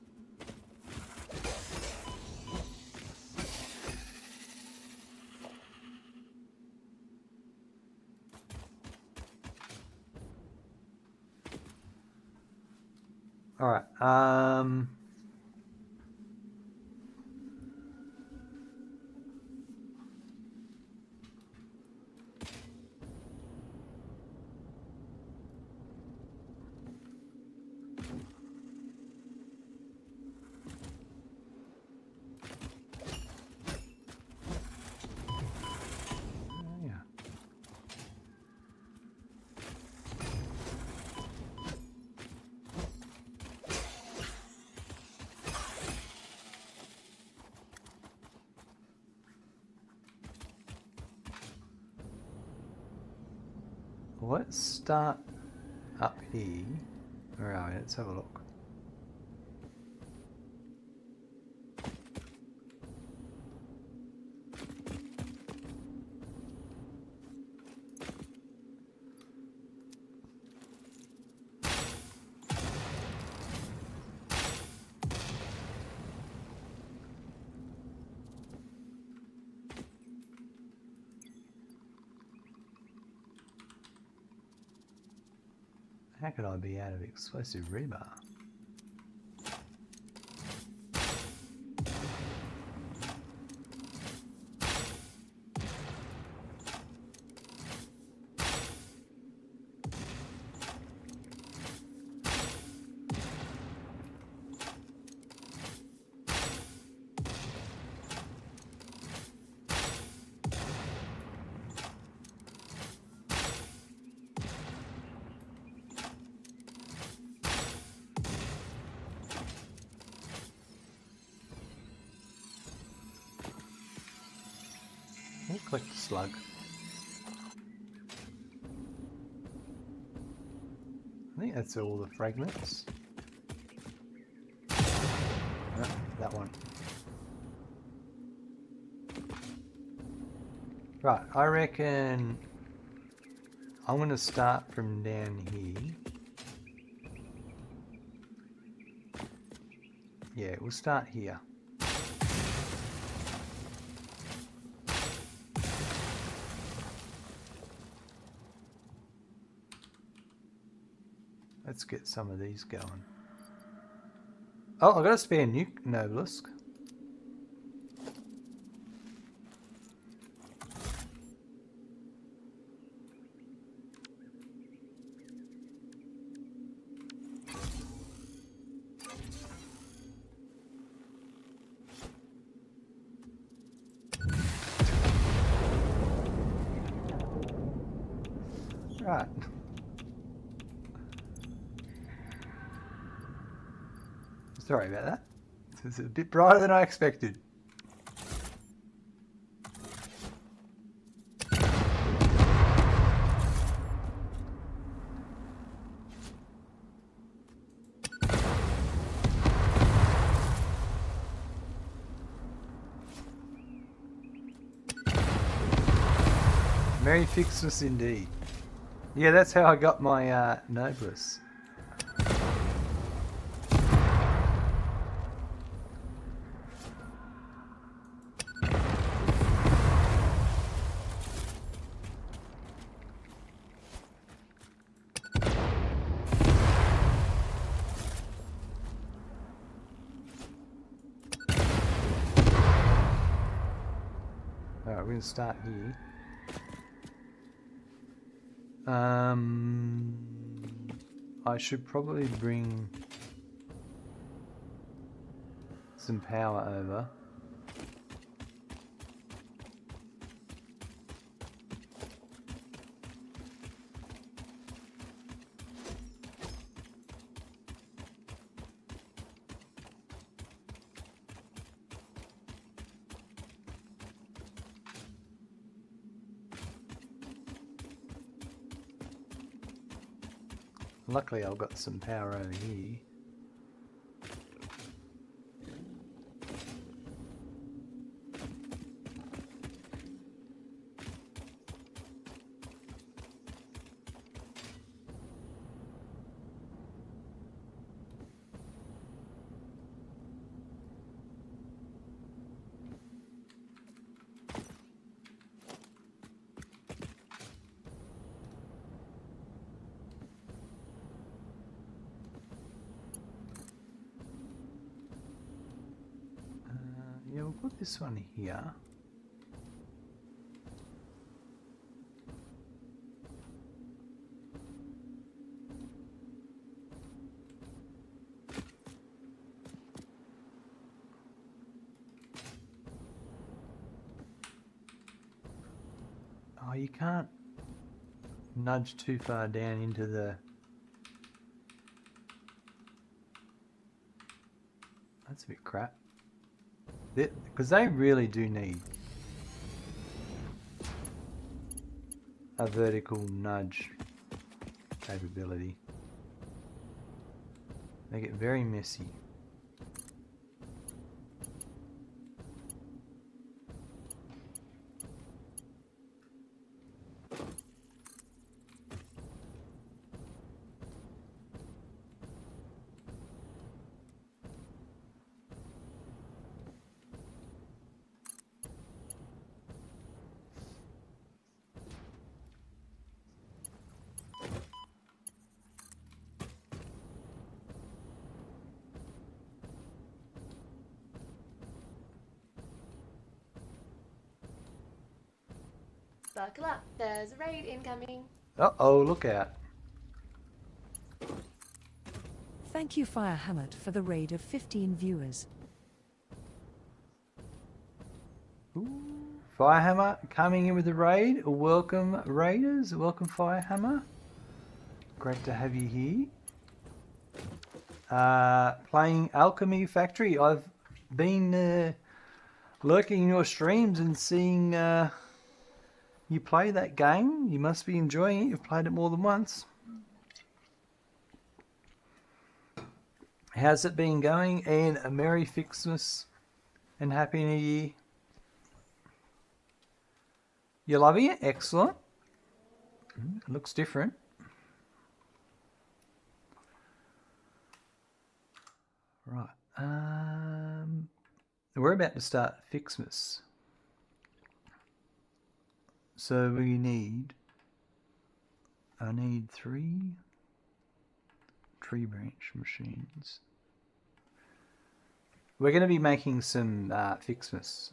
All right. Yeah. Let's start up here. Where are we? Let's have a look. How could I be out of explosive rebar? We'll collect the slug. I think that's all the fragments. Oh, that one. Right, I reckon I'm going to start from down here. Yeah, we'll start here. Let's get some of these going. Oh, I got a spare nuke, Noblisk. Right. Sorry about that. It's a bit brighter than I expected. Merry FICSMAS indeed. Yeah, that's how I got my Noblesse. Alright, we're going to start here. I should probably bring some power over. Luckily I've got some power over here. Yeah, we'll put this one here. Oh, you can't nudge too far down into the... That's a bit crap. Because they really do need a vertical nudge capability. They get very messy. Buckle up, there's a raid incoming. Uh-oh, look out. Thank you, Firehammer, for the raid of 15 viewers. Ooh, Firehammer coming in with the raid. Welcome, raiders. Welcome, Firehammer. Great to have you here. Playing Alchemy Factory. I've been lurking in your streams and seeing you play that game. You must be enjoying it. You've played it more than once. How's it been going? And a Merry FICSMAS and Happy New Year. You're loving it? Excellent. It looks different. Right. We're about to start FICSMAS. So we need... I need 3 tree branch machines. We're going to be making some FICSMAS.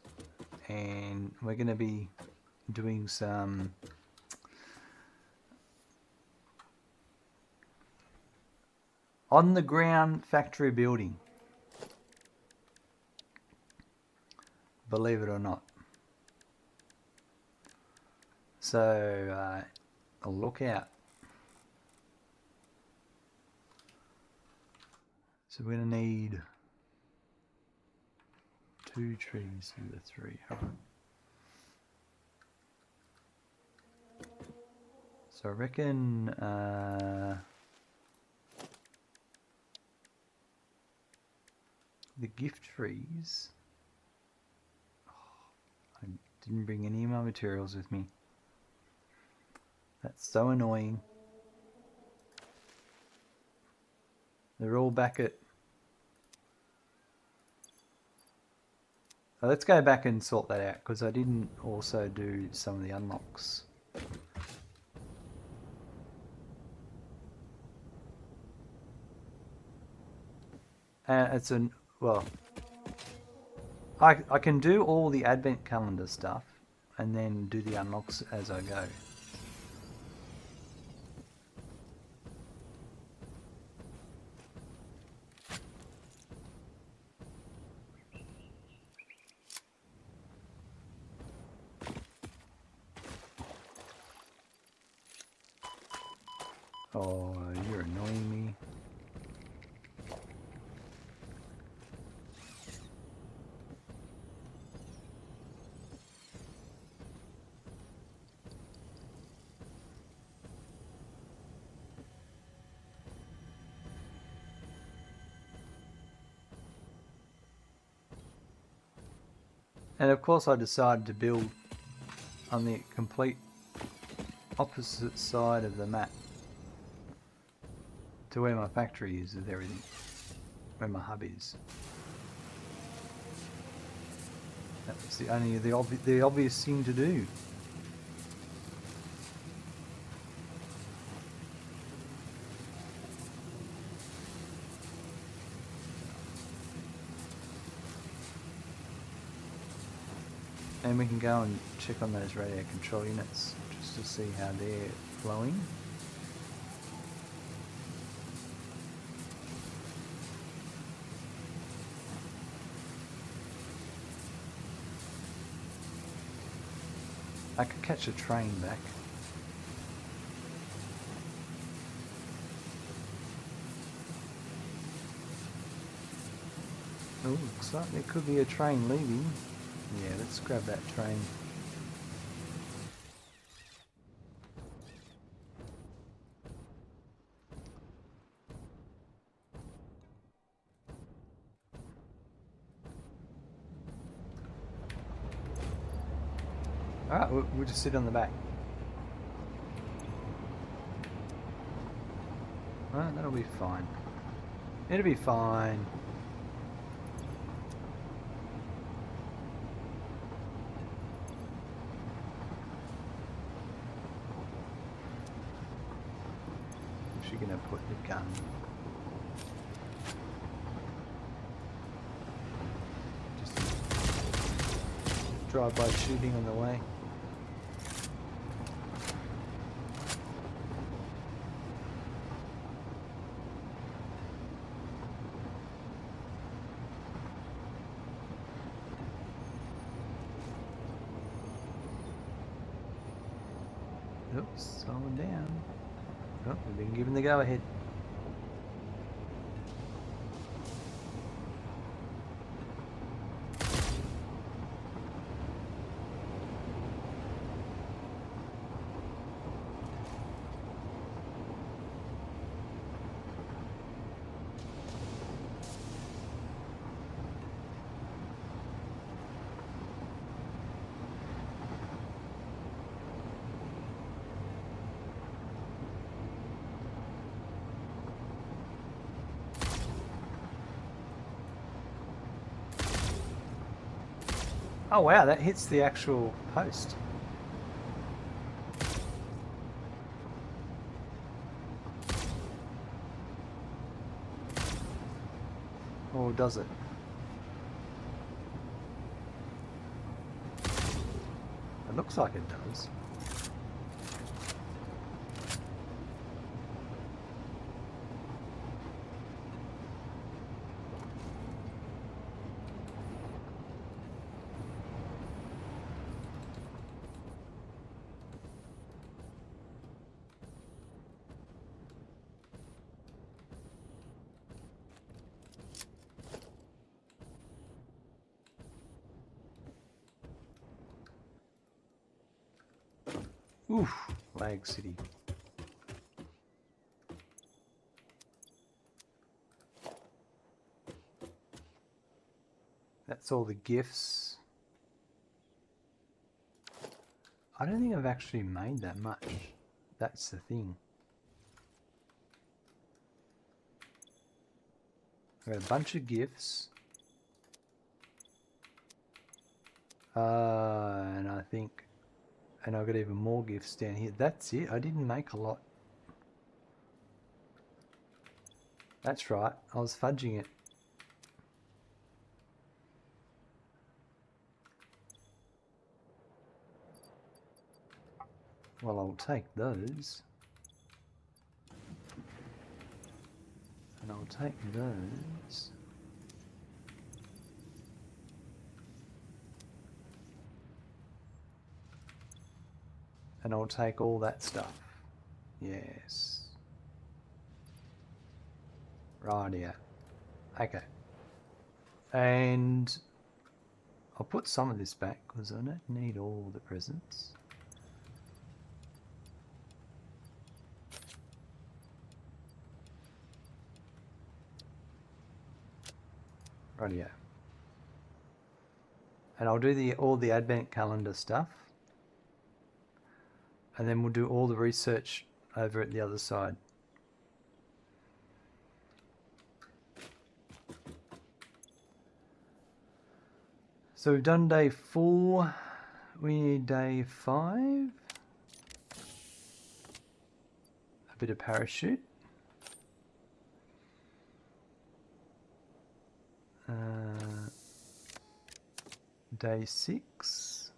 And we're going to be doing some... on the ground factory building. Believe it or not. So look out. So we're going to need 2 trees for the 3. All right. So I reckon the gift trees. I didn't bring any of my materials with me. That's so annoying. They're all back at... Let's go back and sort that out, because I didn't also do some of the unlocks. It's an... well... I can do all the advent calendar stuff, and then do the unlocks as I go. Oh, you're annoying me. And of course I decided to build on the complete opposite side of the map to where my factory is with everything, where my hub is. That was the obvious thing to do. And we can go and check on those radio control units just to see how they're flowing. I could catch a train back. Oh, looks like there could be a train leaving. Yeah, let's grab that train. Alright, we'll just sit on the back. Alright, that'll be fine. It'll be fine. Is she gonna put the gun? Just drive-by shooting on the way. Oops, slowing down. Oh, we've been given the go-ahead. Oh wow, that hits the actual post. Or does it? It looks like it does. Oof, Lag City. That's all the gifts. I don't think I've actually made that much. That's the thing. There are a bunch of gifts. And I think, and I've got even more gifts down here. That's it. I didn't make a lot. That's right. I was fudging it. Well, I'll take those. And I'll take those. And I'll take all that stuff. Yes. Right here. Okay. And I'll put some of this back because I don't need all the presents. Rightio. And I'll do all the advent calendar stuff. And then we'll do all the research over at the other side. So we've done day 4. We need day 5. A bit of parachute. Day 6.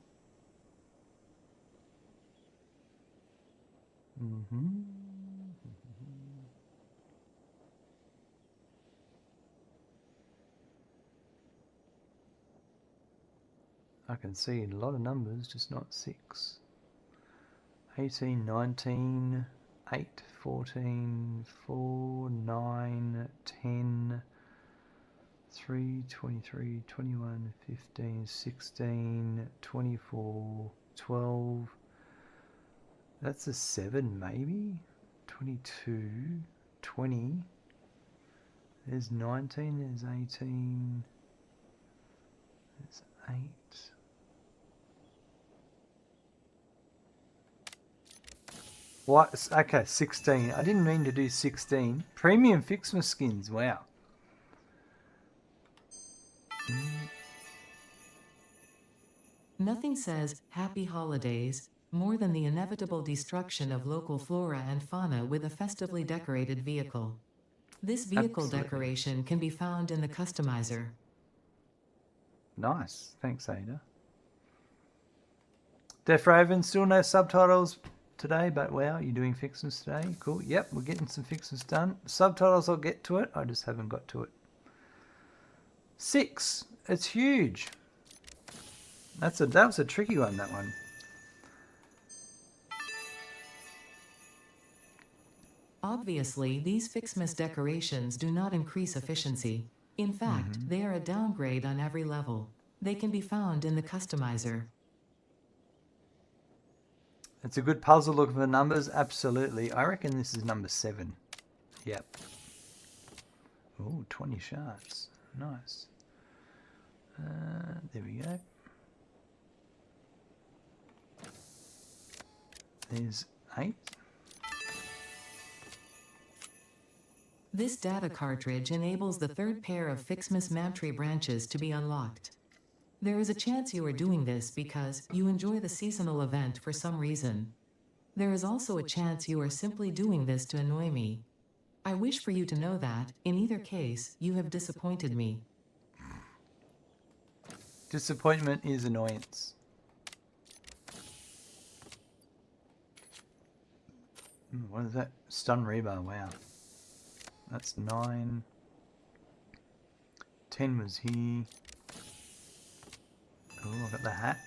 I can see a lot of numbers, just not 6. 18, 19, 8, 14, 4, 9, 10, 3, 23, 21, 15, 16, 24, 12. That's a 7 maybe? 22, 20. There's 19, there's 18. There's 8. What? Okay, 16. I didn't mean to do 16. Premium FICSMAS skins, wow. Nothing says happy holidays more than the inevitable destruction of local flora and fauna with a festively decorated vehicle. This vehicle Absolutely. decoration can be found in the customizer. Nice. Thanks, Ada. Def Raven, still no subtitles today, but wow, you're doing FICSMAS today. Cool. Yep, we're getting some FICSMAS done. Subtitles, I'll get to it. I just haven't got to it. 6. It's huge. That was a tricky one, that one. Obviously, these FICSMAS decorations do not increase efficiency. In fact, they are a downgrade on every level. They can be found in the customizer. It's a good puzzle looking for numbers. Absolutely. I reckon this is number 7. Yep. Oh, 20 shards. Nice. There we go. There's 8. This data cartridge enables the third pair of FICSMAS Mantry branches to be unlocked. There is a chance you are doing this because you enjoy the seasonal event for some reason. There is also a chance you are simply doing this to annoy me. I wish for you to know that, in either case, you have disappointed me. Disappointment is annoyance. What is that? Stun rebar, wow. That's 9. 10 was here. Oh, I got the hat.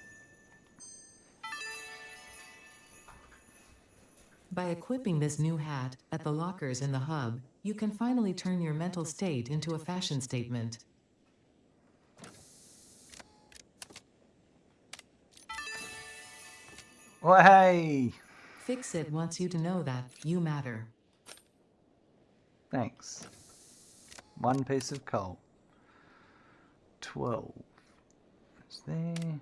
By equipping this new hat at the lockers in the hub, you can finally turn your mental state into a fashion statement. Well, hey! FICSIT wants you to know that you matter. Thanks. 1 piece of coal. 12. It's there.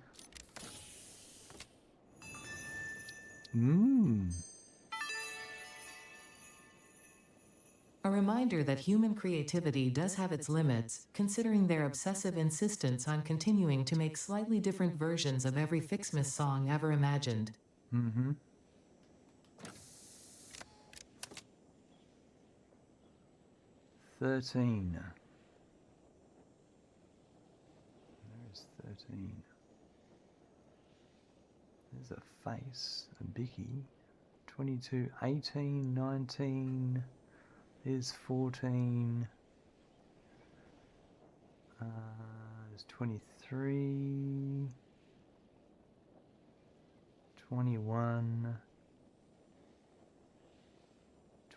A reminder that human creativity does have its limits, considering their obsessive insistence on continuing to make slightly different versions of every FICSMAS song ever imagined. Mm-hmm. $13. There's 13. There's a face, a biggie. 22, 18, 19. There's 14. There's 23. 21.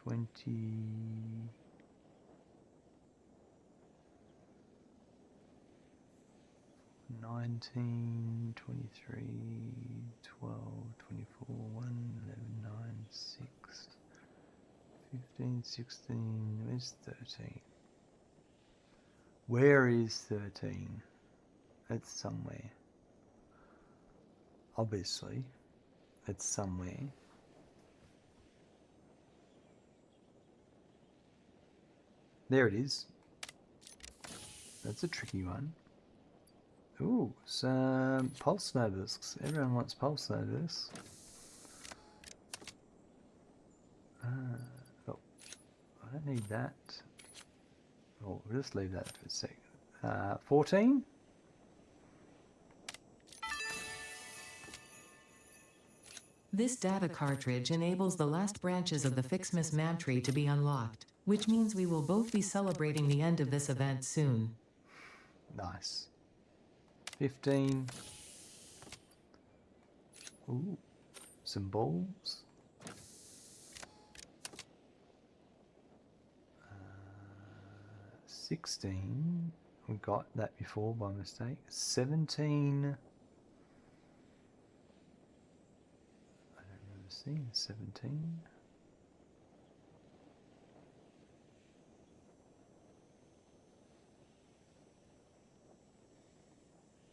20. 19, 23, 12, 24, 1, 11, 9, 6, 15, 16, where's 13? Where is 13? It's somewhere. Obviously, it's somewhere. There it is. That's a tricky one. Ooh, some pulse notice. Everyone wants pulse notice. Oh, I don't need that. Oh, we'll just leave that for a sec. 14? This data cartridge enables the last branches of the FICSMAS MAM tree to be unlocked, which means we will both be celebrating the end of this event soon. Nice. 15. Ooh, some balls. 16. We got that before by mistake. 17. I don't remember seeing 17.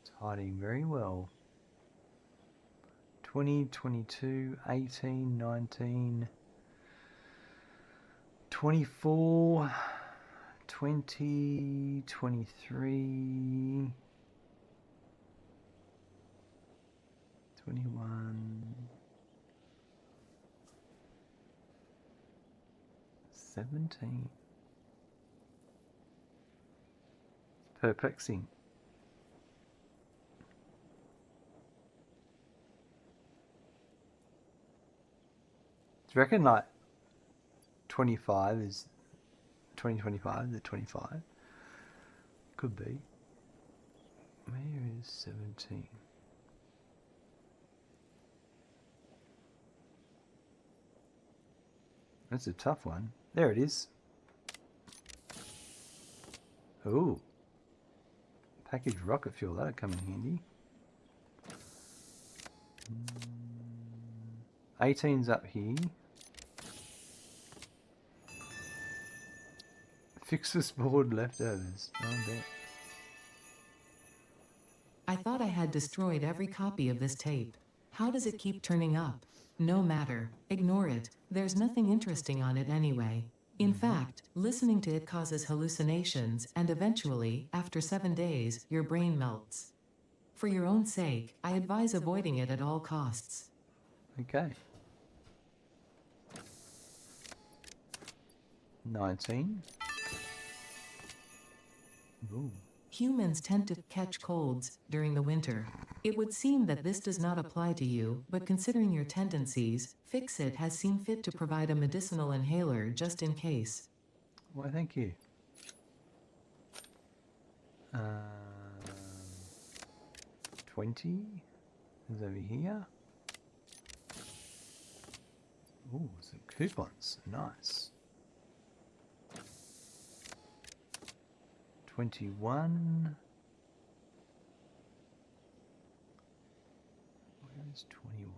It's hiding very well. 20, 22, 18, 19, 24, 20, 23, 21, 17. It's perplexing. Do you reckon like 25 is 2025, the 25? Could be. Where is 17? That's a tough one. There it is. Ooh. Packaged rocket fuel, that'll come in handy. 18's up here. FICSMAS board leftovers. I bet. I thought I had destroyed every copy of this tape. How does it keep turning up? No matter. Ignore it. There's nothing interesting on it anyway. In fact, listening to it causes hallucinations, and eventually, after 7 days, your brain melts. For your own sake, I advise avoiding it at all costs. Okay. 19. Ooh. Humans tend to catch colds during the winter. It would seem that this does not apply to you, but considering your tendencies, FICSIT has seen fit to provide a medicinal inhaler just in case. Why, thank you. 20 is over here. Ooh, some coupons. Nice. 21. Where is 21?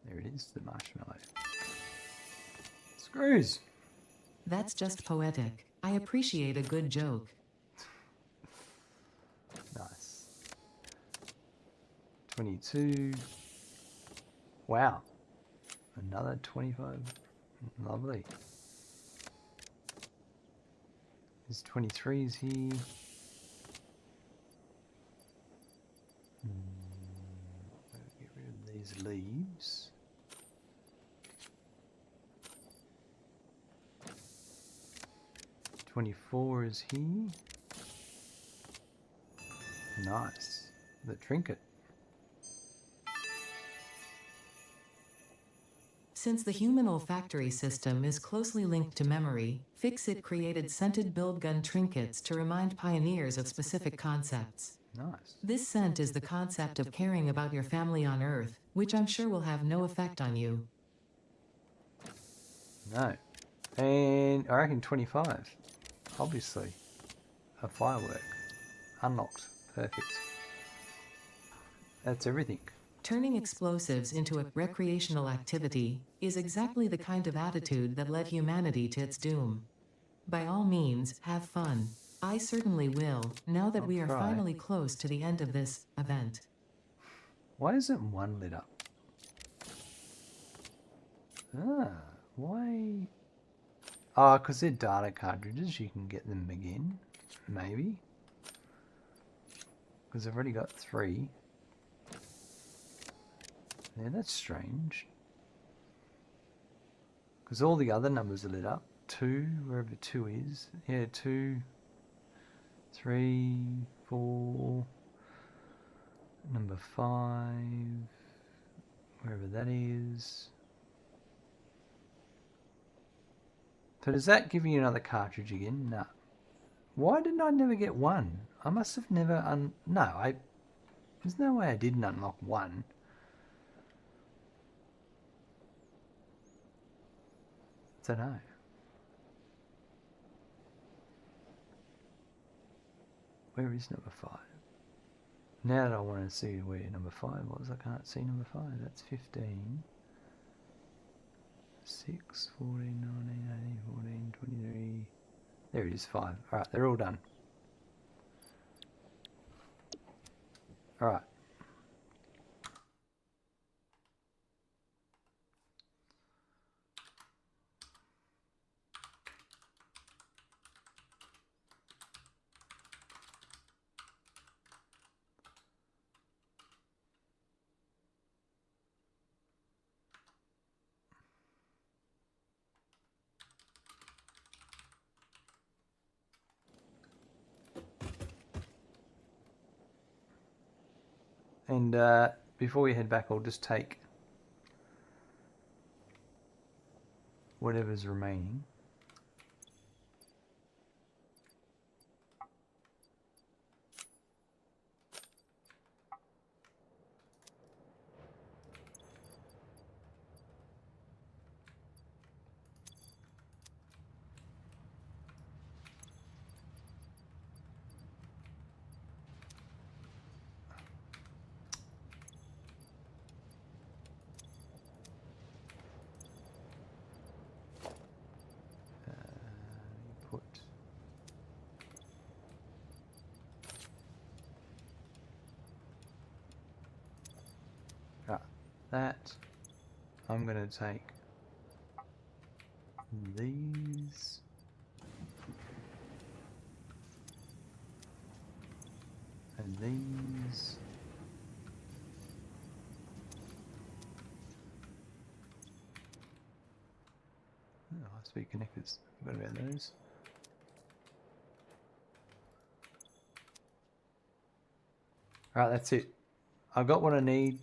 There it is, the marshmallow. Screws! That's just poetic. I appreciate a good joke. Nice. 22. Wow. Another 25. Lovely. There's 23s here. Get rid of these leaves. $24 is here. Nice. The trinket. Since the human olfactory system is closely linked to memory, FICSIT created scented build gun trinkets to remind pioneers of specific concepts. Nice. This scent is the concept of caring about your family on Earth, which I'm sure will have no effect on you. No. And I reckon 25. Obviously. A firework. Unlocked. Perfect. That's everything. Turning explosives into a recreational activity is exactly the kind of attitude that led humanity to its doom. By all means, have fun. I certainly will, now that we are try. finally close to the end of this event. Why isn't one lit up? Ah, why? Oh, because they're data cartridges. You can get them again. Maybe. Because I've already got 3. Yeah, that's strange. Because all the other numbers are lit up. 2, wherever 2 is. Yeah, 2, 3, 4, number 5, wherever that is. So does that give you another cartridge again? No. Why didn't I never get 1? I must have never no, there's no way I didn't unlock 1. I don't know. Where is number 5? Now that I want to see where number 5 was, I can't see number 5. That's 15. 6, 14, 19, 18, 14, 23. There it is, 5. Alright, they're all done. Alright. And before we head back, I'll just take whatever's remaining. Put that. I'm going to take these. And these. Oh, high-speed connectors. Forgot about those. Alright, that's it. I've got what I need.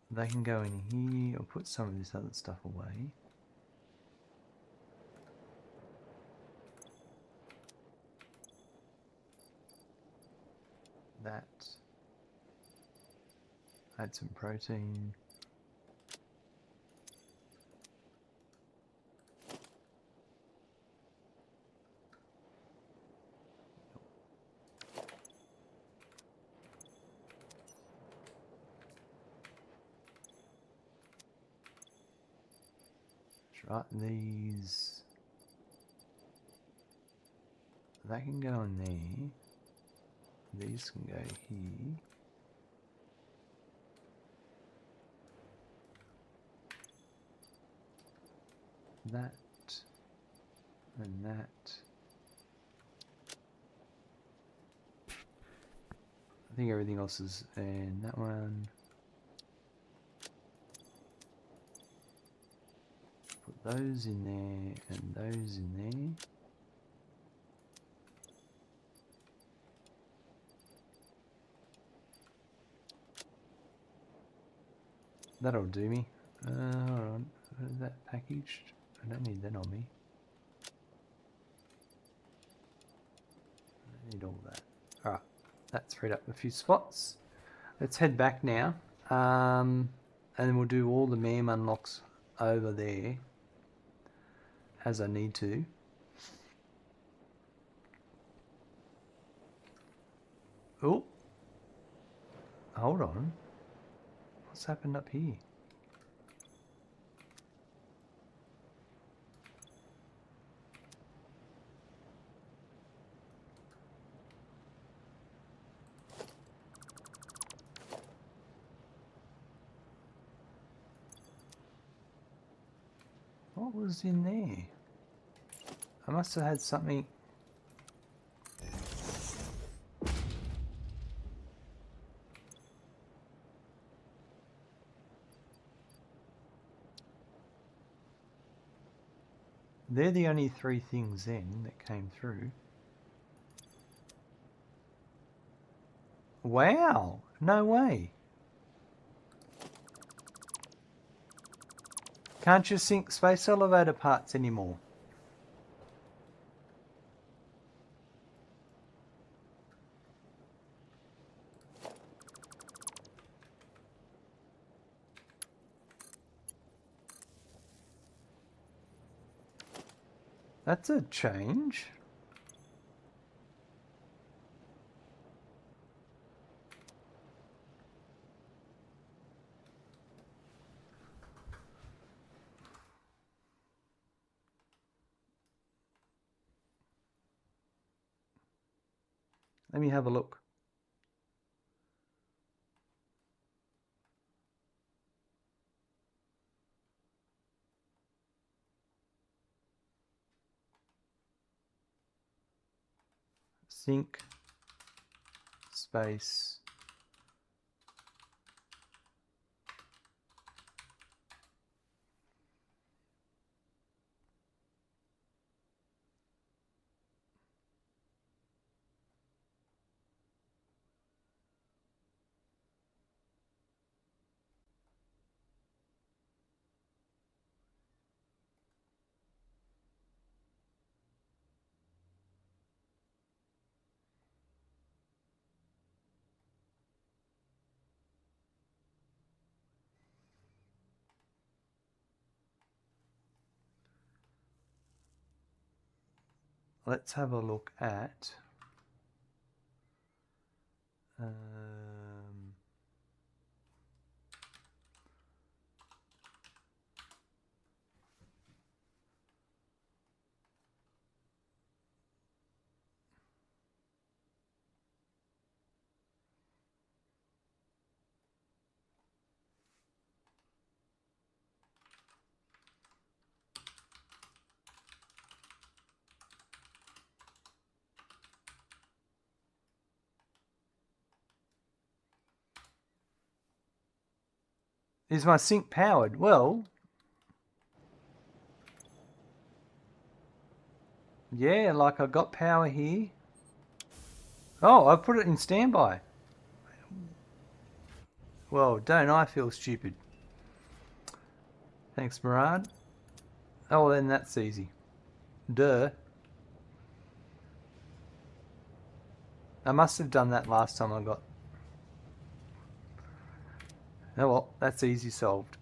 They can go in here. I'll put some of this other stuff away. That. Add some protein. Right, these. That can go in there. These can go here. that, and that. I think everything else is in that one. Put those in there and those in there. That'll do me. Hold on. Is that packaged? I don't need that on me. I need all that. Alright. That's freed up a few spots. Let's head back now. And then we'll do all the mem unlocks over there as I need to. Oh. Hold on. What's happened up here? What was in there? I must have had something. They're the only three things then that came through. Wow! No way! Can't you sink space elevator parts anymore? That's a change. Let me have a look. Sink space let's have a look at is my sink powered? Well, yeah, like I got power here. Oh, I put it in standby. Well, don't I feel stupid? Thanks, Murad. Oh, then that's easy. Duh. I must have done that last time I got... Oh well, that's easy solved.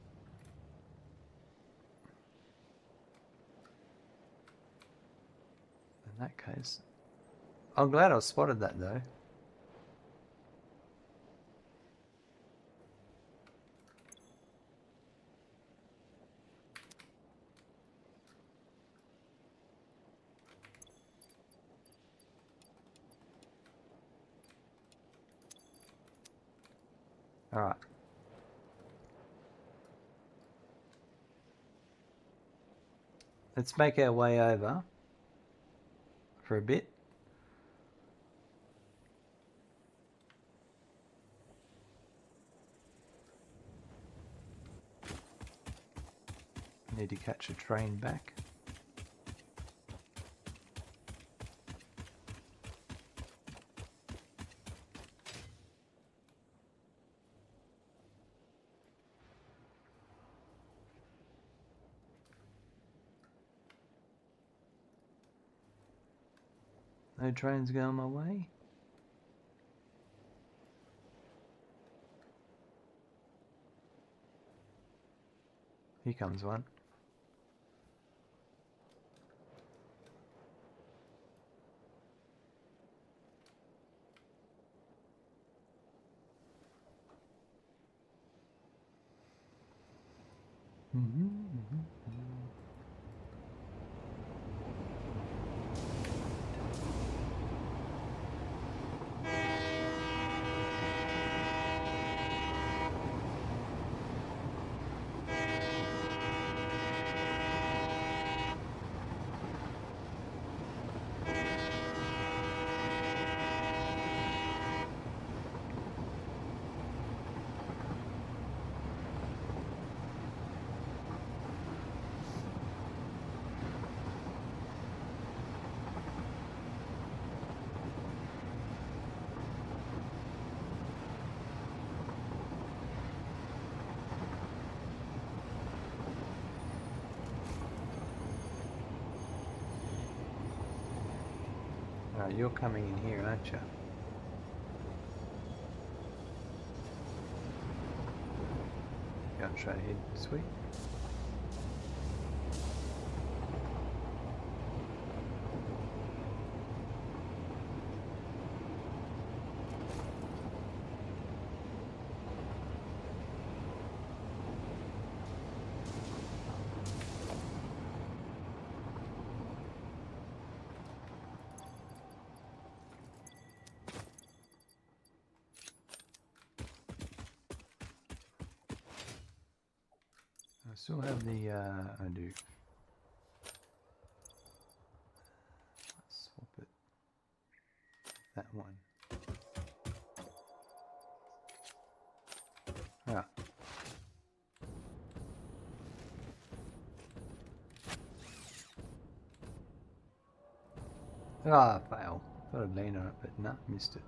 In that case... I'm glad I spotted that though. Alright. let's make our way over for a bit. Need to catch a train back. No trains going my way. Here comes one. Alright, you're coming in here, aren't you? Going straight ahead, sweet. I still have the, I do. Let's swap it. That one. Ah. Ah, fail. Thought I'd land on it, but nah, missed it.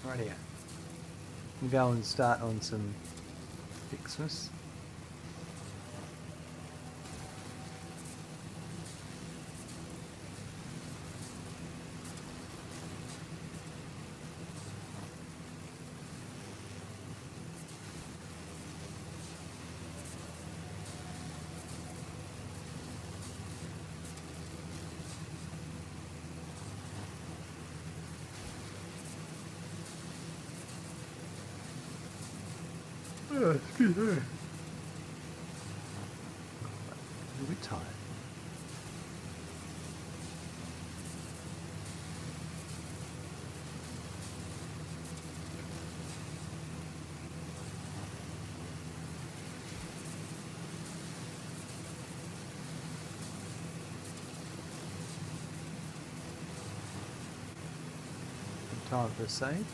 Rightio. We'll go and start on some FICSMAS. Excuse me. A little bit tired. Good time for a save.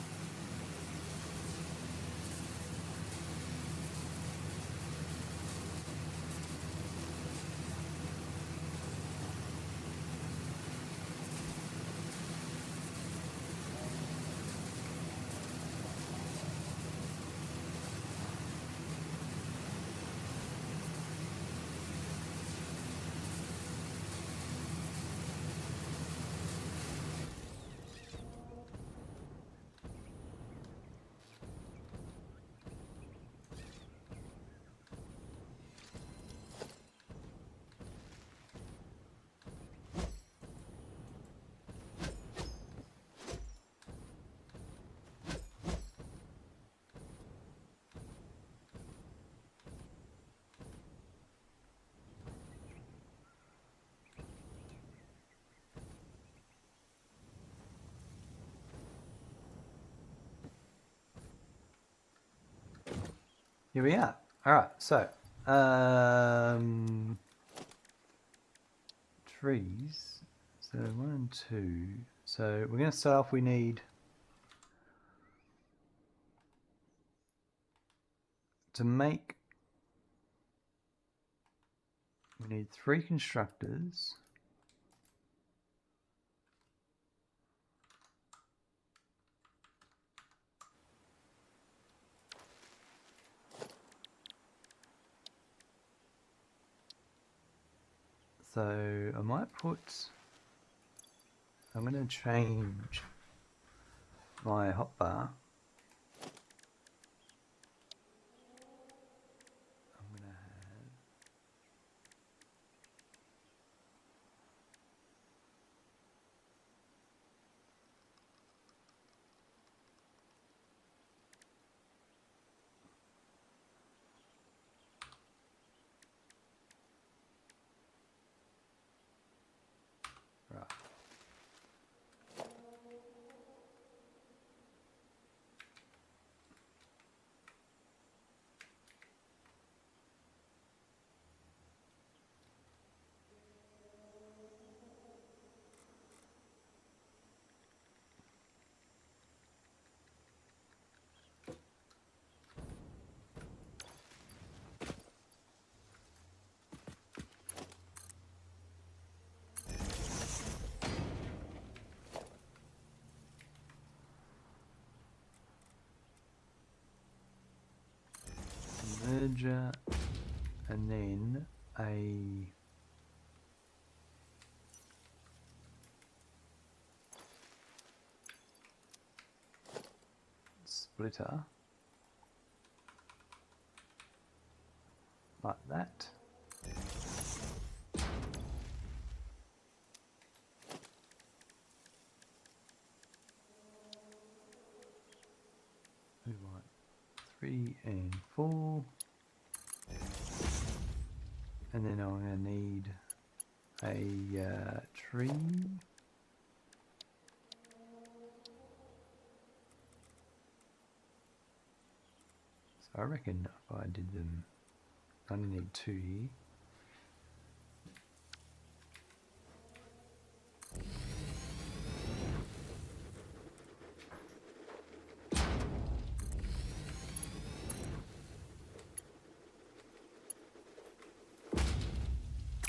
Here we are. All right, so trees. So 1 and 2. So we're going to start off. We need to make. We need 3 constructors. So I might put. I'm going to change my hotbar. I'm going to have. Right. Merger, and then a splitter like that. We want 3 and 4. And then I'm going to need a tree. So I reckon if I did them, I only need 2 here.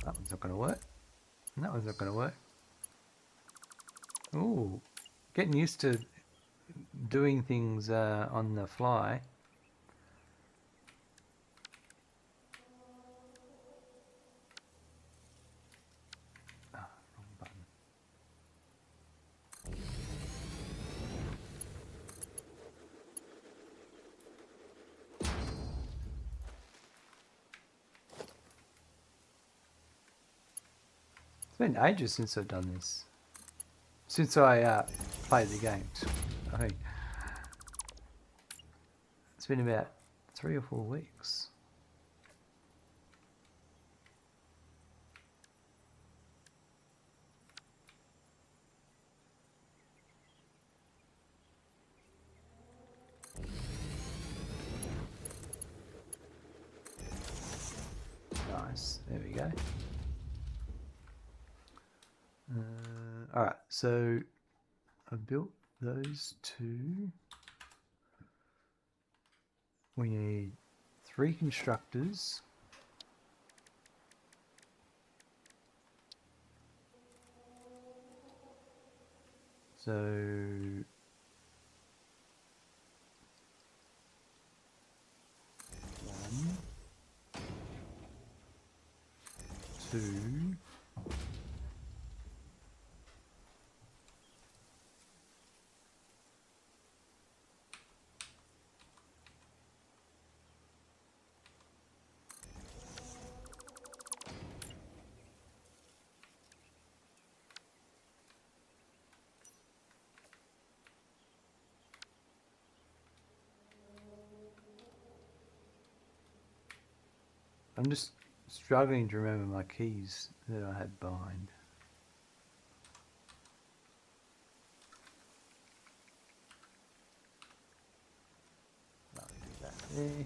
That one's not going to work. And that one's not going to work. Ooh, getting used to doing things on the fly. Ah, wrong button. It's been ages since I've done this. Since I played the game. I think it's been about 3 or 4 weeks. Nice. There we go. Alright, so I've built those 2. We need 3 constructors. So 1, 2. I'm just struggling to remember my keys that I had behind. I'll do that there.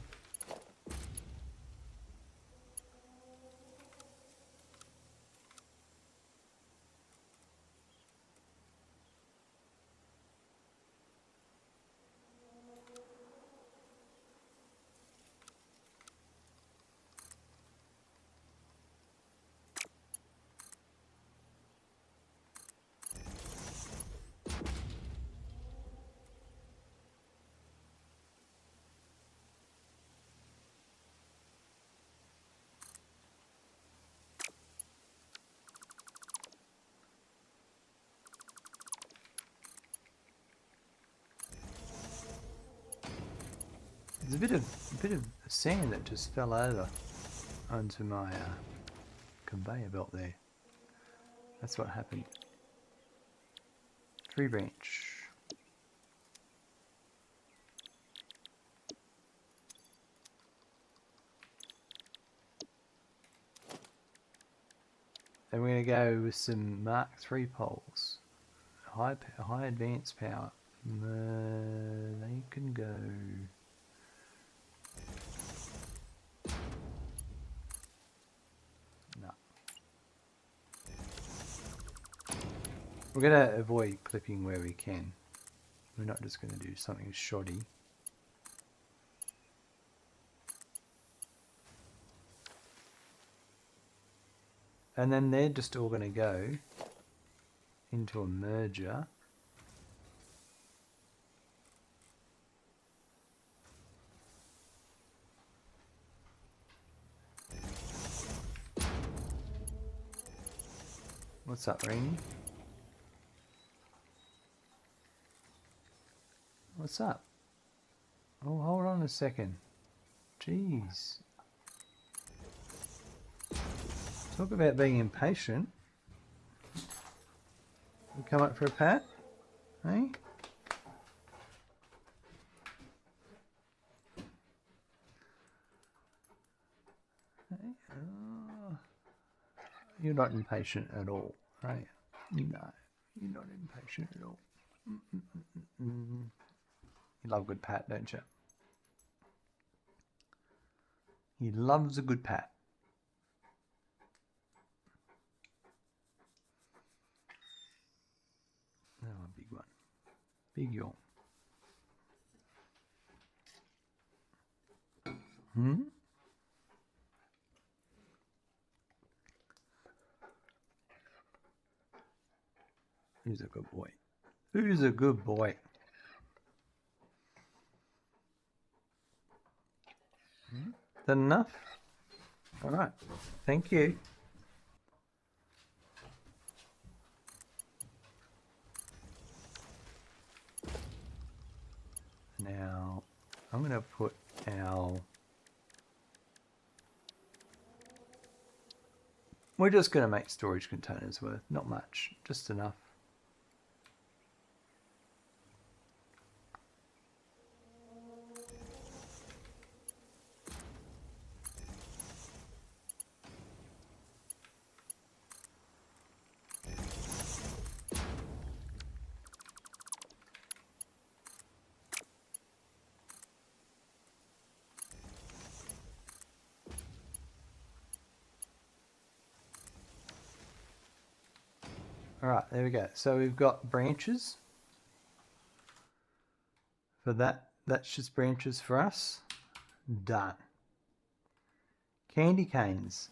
There's a bit of sand that just fell over onto my conveyor belt there. That's what happened. Tree branch. And we're going to go with some Mark III poles. High advanced power. They can go. No. We're going to avoid clipping where we can. We're not just going to do something shoddy. And then they're just all going to go into a merger. What's up, Rainy? What's up? Oh, hold on a second. Jeez. Talk about being impatient. You come up for a pat? Hey? Hey? Oh. You're not impatient at all, right? No, you're not impatient at all. You love a good pat, don't you? He loves a good pat. Oh, a big one. Big yawn. Who's a good boy? Who's a good boy? Is that enough? All right. Thank you. Now, I'm going to put our... We're just going to make storage containers worth, not much, just enough. All right, there we go. So we've got branches for that. That's just branches for us. Done. Candy canes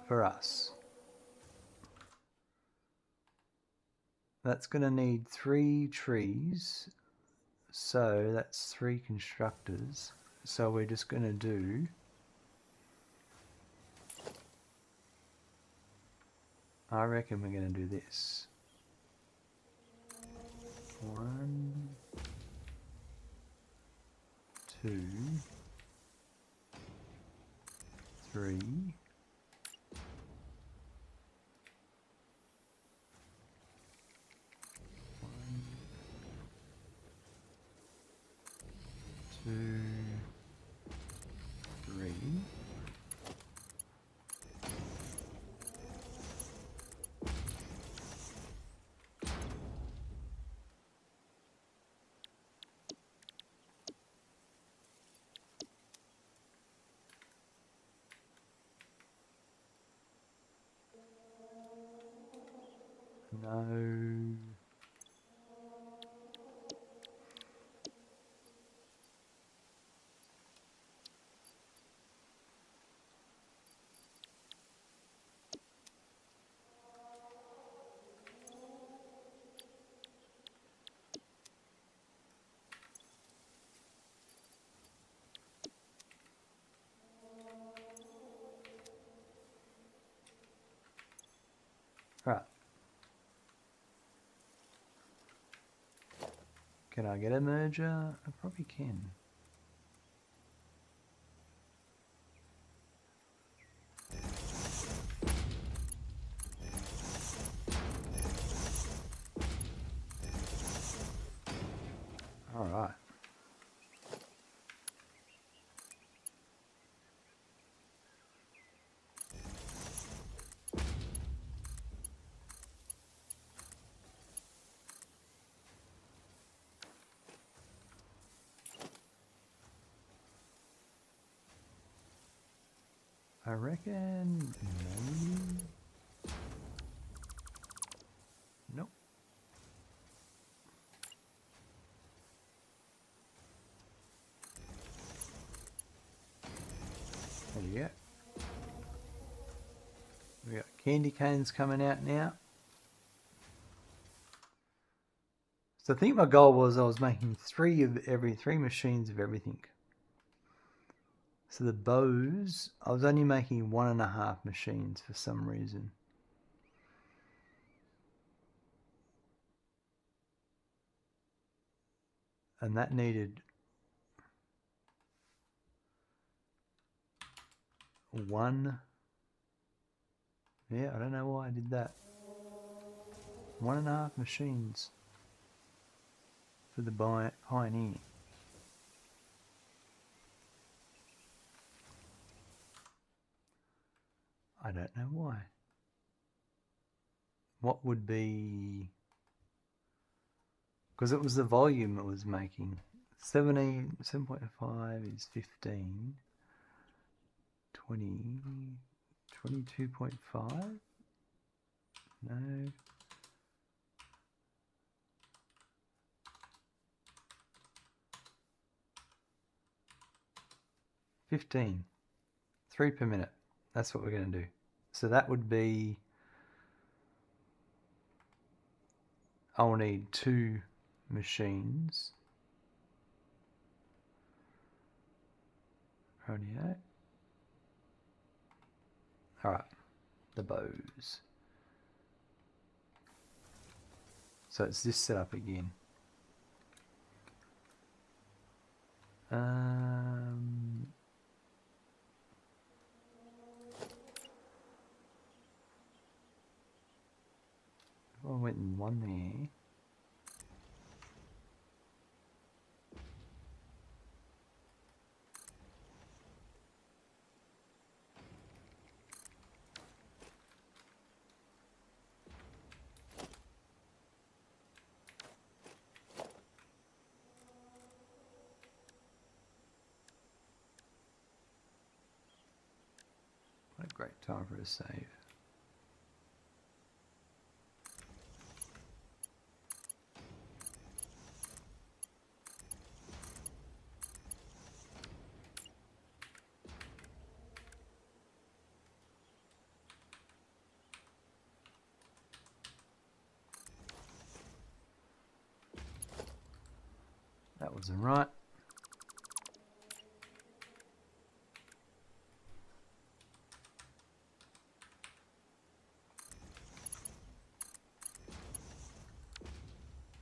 for us. That's going to need 3 trees. So that's 3 constructors. So we're just going to do... I reckon we're going to do this. 1, 2, 3. 2, 3. No. Right. Can I get a merger? I probably can. All right. I reckon maybe. Nope. There you go. We got candy canes coming out now. So I think my goal was I was making three machines of everything. So the bows, I was only making 1.5 machines for some reason. And that needed one. Yeah, I don't know why I did that. 1.5 machines for the Pioneer. I don't know why. What would be... Because it was the volume it was making. 7.5 is 15. 20, 22.5? No. 15. 3 per minute. That's what we're going to do. So that would be... I'll need 2 machines. Rightio. Alright. The bows. So it's this setup again. I went in one there. What a great time for a save. That wasn't right.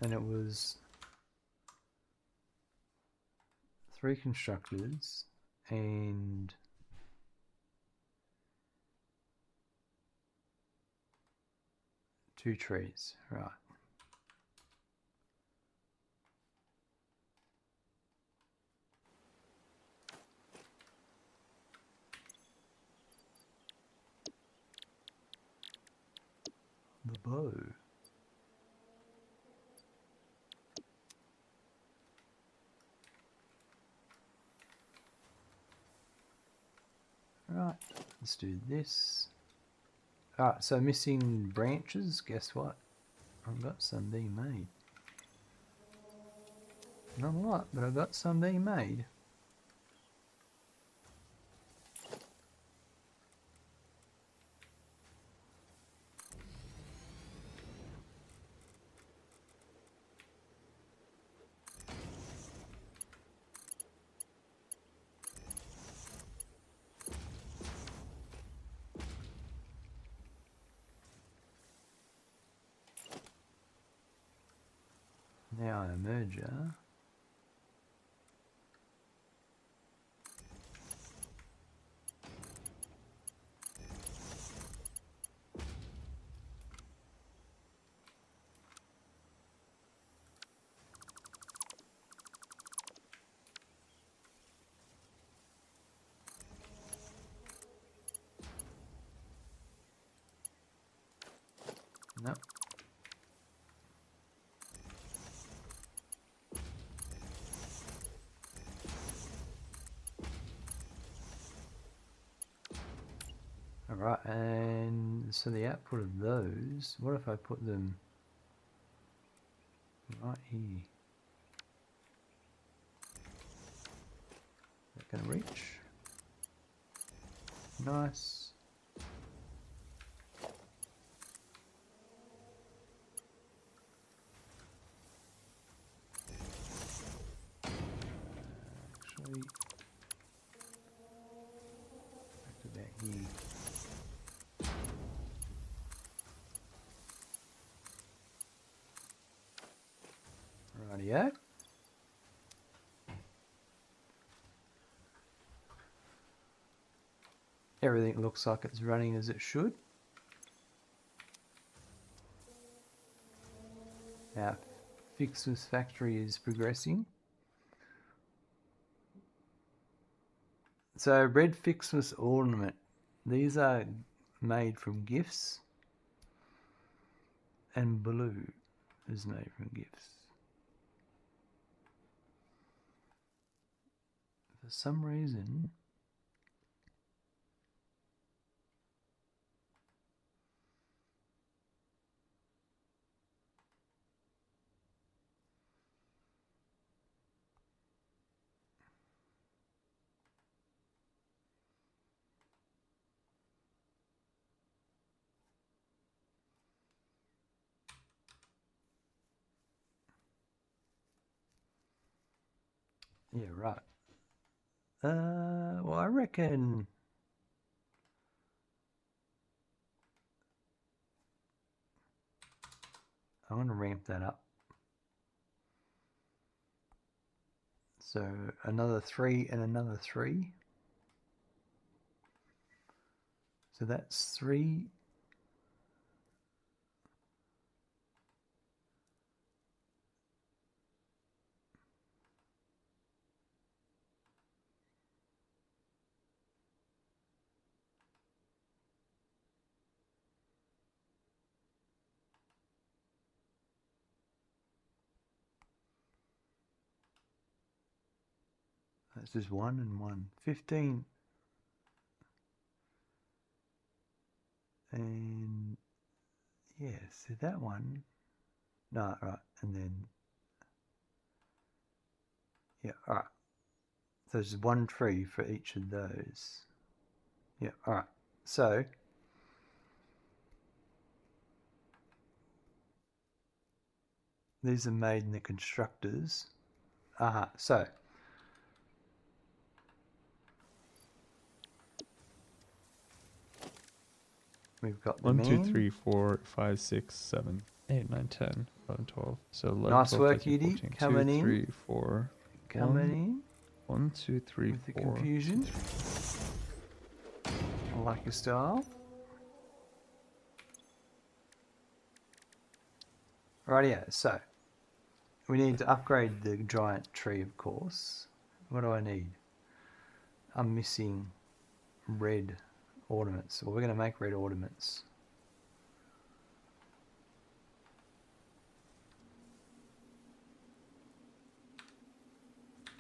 And it was 3 constructors and 2 trees, right. The bow. Right, let's do this. Alright, so missing branches, guess what? I've got some being made. Not a lot, but I've got some being made. Now a merger. Alright, and so the output of those, what if I put them right here? Is that gonna reach? Nice. Actually, back to about here. Rightio. Everything looks like it's running as it should. Our FICSMAS factory is progressing. So red FICSMAS ornament. These are made from gifts. And blue is made from gifts. For some reason, yeah, right. Well, I reckon I'm going to ramp that up. So another 3 and another 3. So that's 3. That's just 1 and 1. 15. And yeah, so that one. No, right, and then yeah, alright. So there's 1 tree for each of those. Yeah, alright. So these are made in the constructors. So we've got the 1, 2, man. 3, 4, 5, 6, 7, 8, 9, 10, 11, 12. So 11, Nice 12, work, 13, Edie. 14. Coming 2, in. 3, 4. Coming in 1, 2, 3, with the 4. confusion. I like your style. Rightio, so we need to upgrade the giant tree, of course. What do I need? I'm missing red ornaments. Well, we're going to make red ornaments.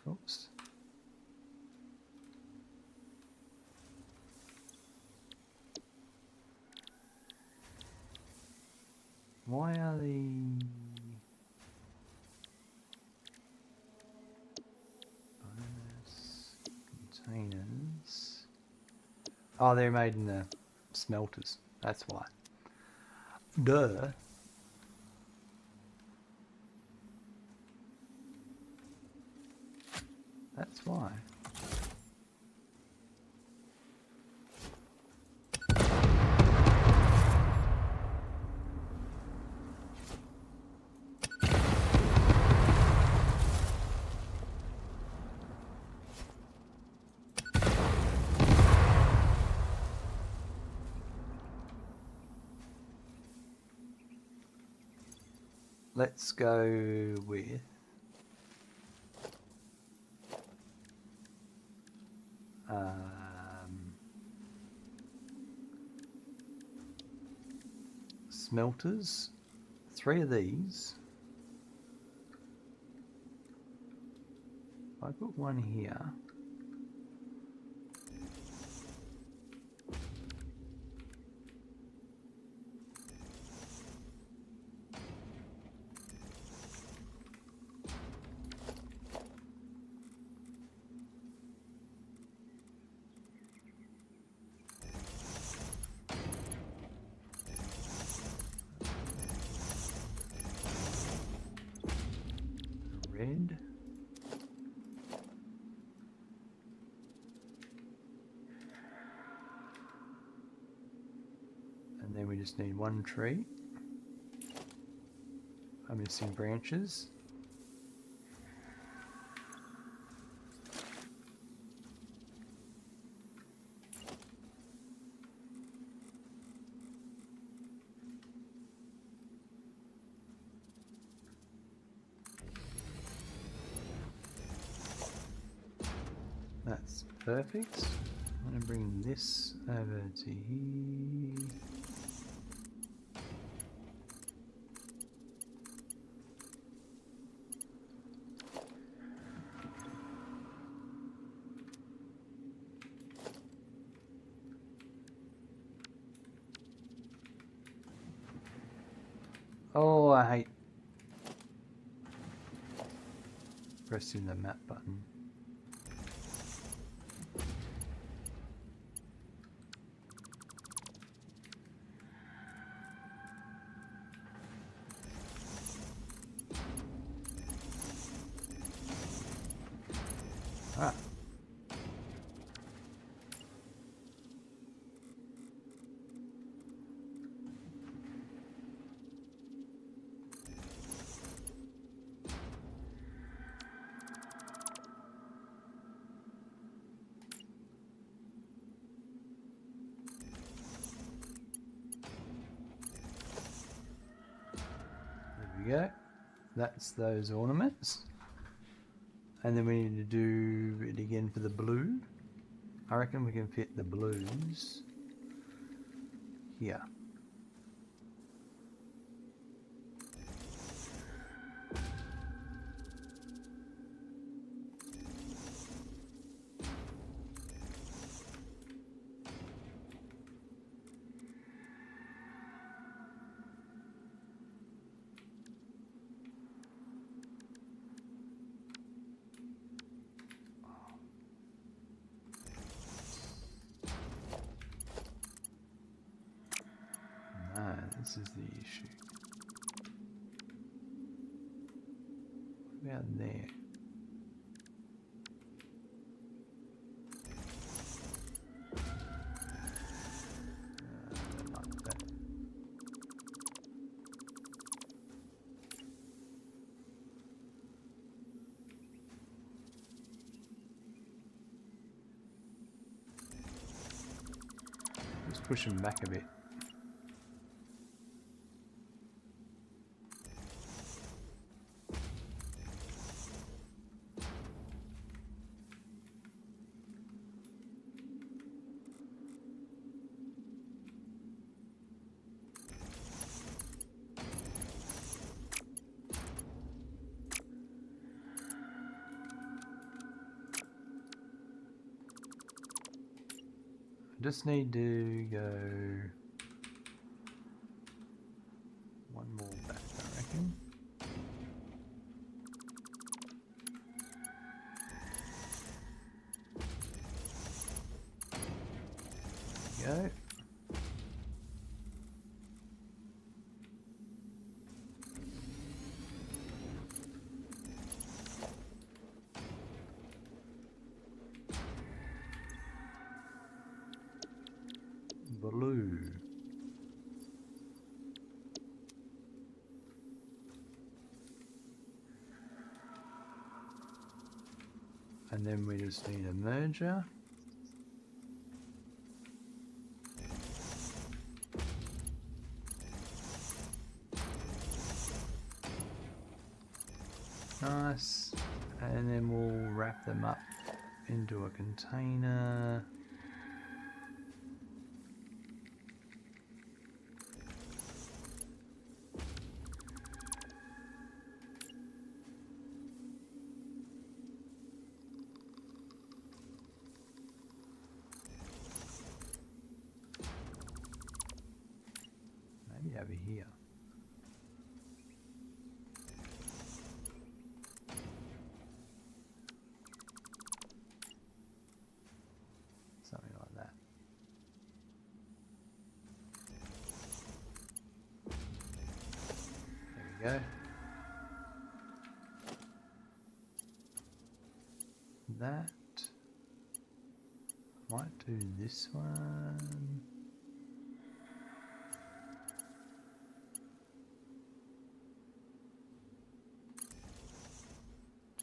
Oops. Why are the bonus containers? Oh, they're made in the smelters. That's why. Duh. That's why. Let's go with smelters. 3 of these. I put 1 here. red. And then we just need one tree. I'm missing branches. That's perfect. I'm going to bring this over to here. Oh, I hate pressing the map button. Ah. There we go. That's those ornaments. And then we need to do it again for the blue. I reckon we can fit the blues here. No, this is the issue. What about there? Don't like that. Let's push him back a bit. Just need to go one more back, I reckon. There we go. Blue. And then we just need a merger. Nice. And then we'll wrap them up into a container. Maybe over here. Something like that. There we go. that. Might do this one.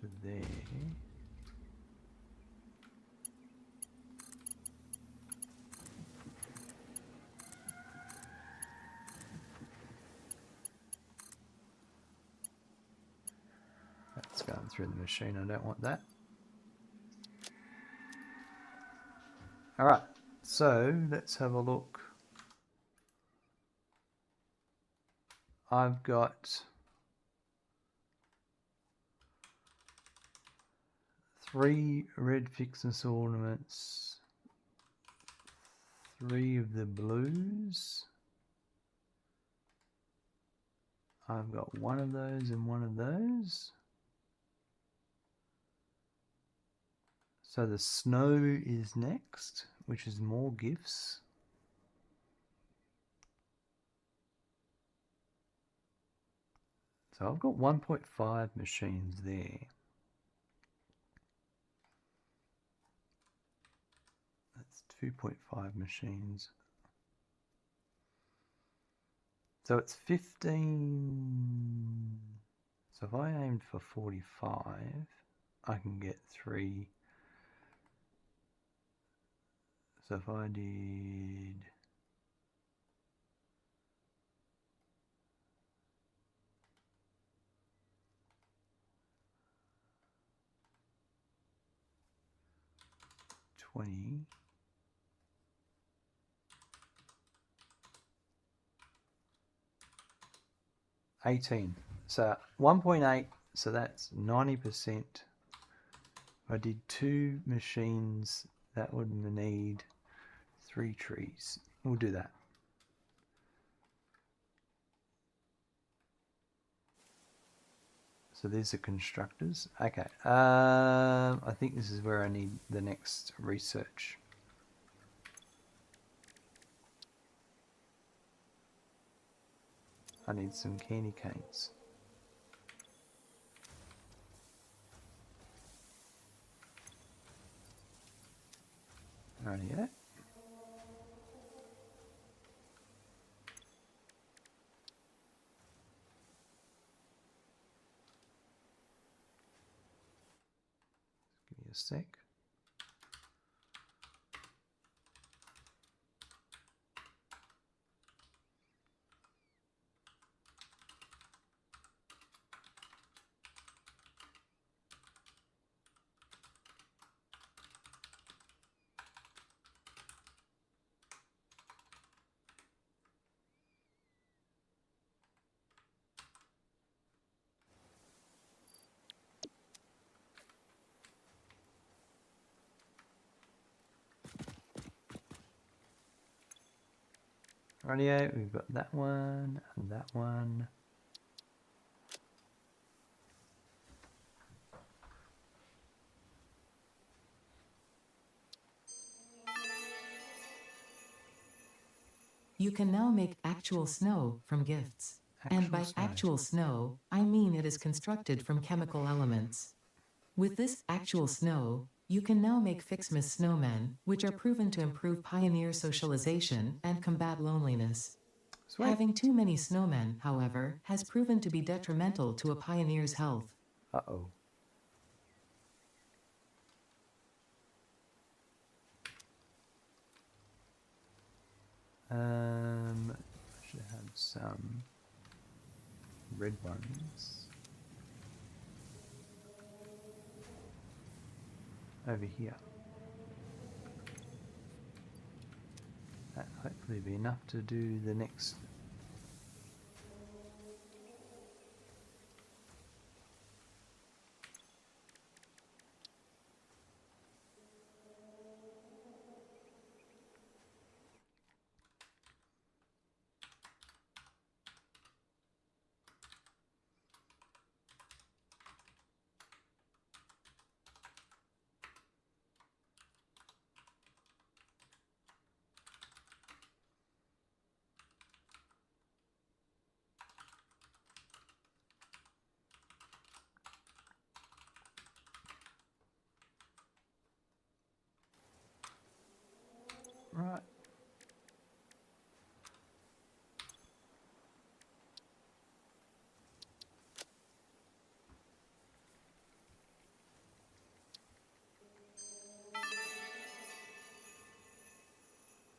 To there. That's going through the machine. I don't want that. All right, so let's have a look. I've got 3 red FICSMAS ornaments, 3 of the blues. I've got 1 of those and 1 of those. So the snow is next, which is more gifts. So I've got 1.5 machines there. That's 2.5 machines. So it's 15. So if I aimed for 45, I can get 3. So if I did 20, 18. So 1.8, so that's 90%. If I did 2 machines, that would need 3 trees. We'll do that. So these are constructors. Okay. I think this is where I need the next research. I need some candy canes. Rightio. Give me a sec. Rightio, we've got that one and that one. You can now make actual snow from gifts. And by actual snow, I mean it is constructed from chemical elements. With this actual snow, you can now make FICSMAS snowmen, which are proven to improve pioneer socialization and combat loneliness. Sweet. Having too many snowmen, however, has proven to be detrimental to a pioneer's health. Uh-oh. I should have some red ones over here. That hopefully be enough to do the next.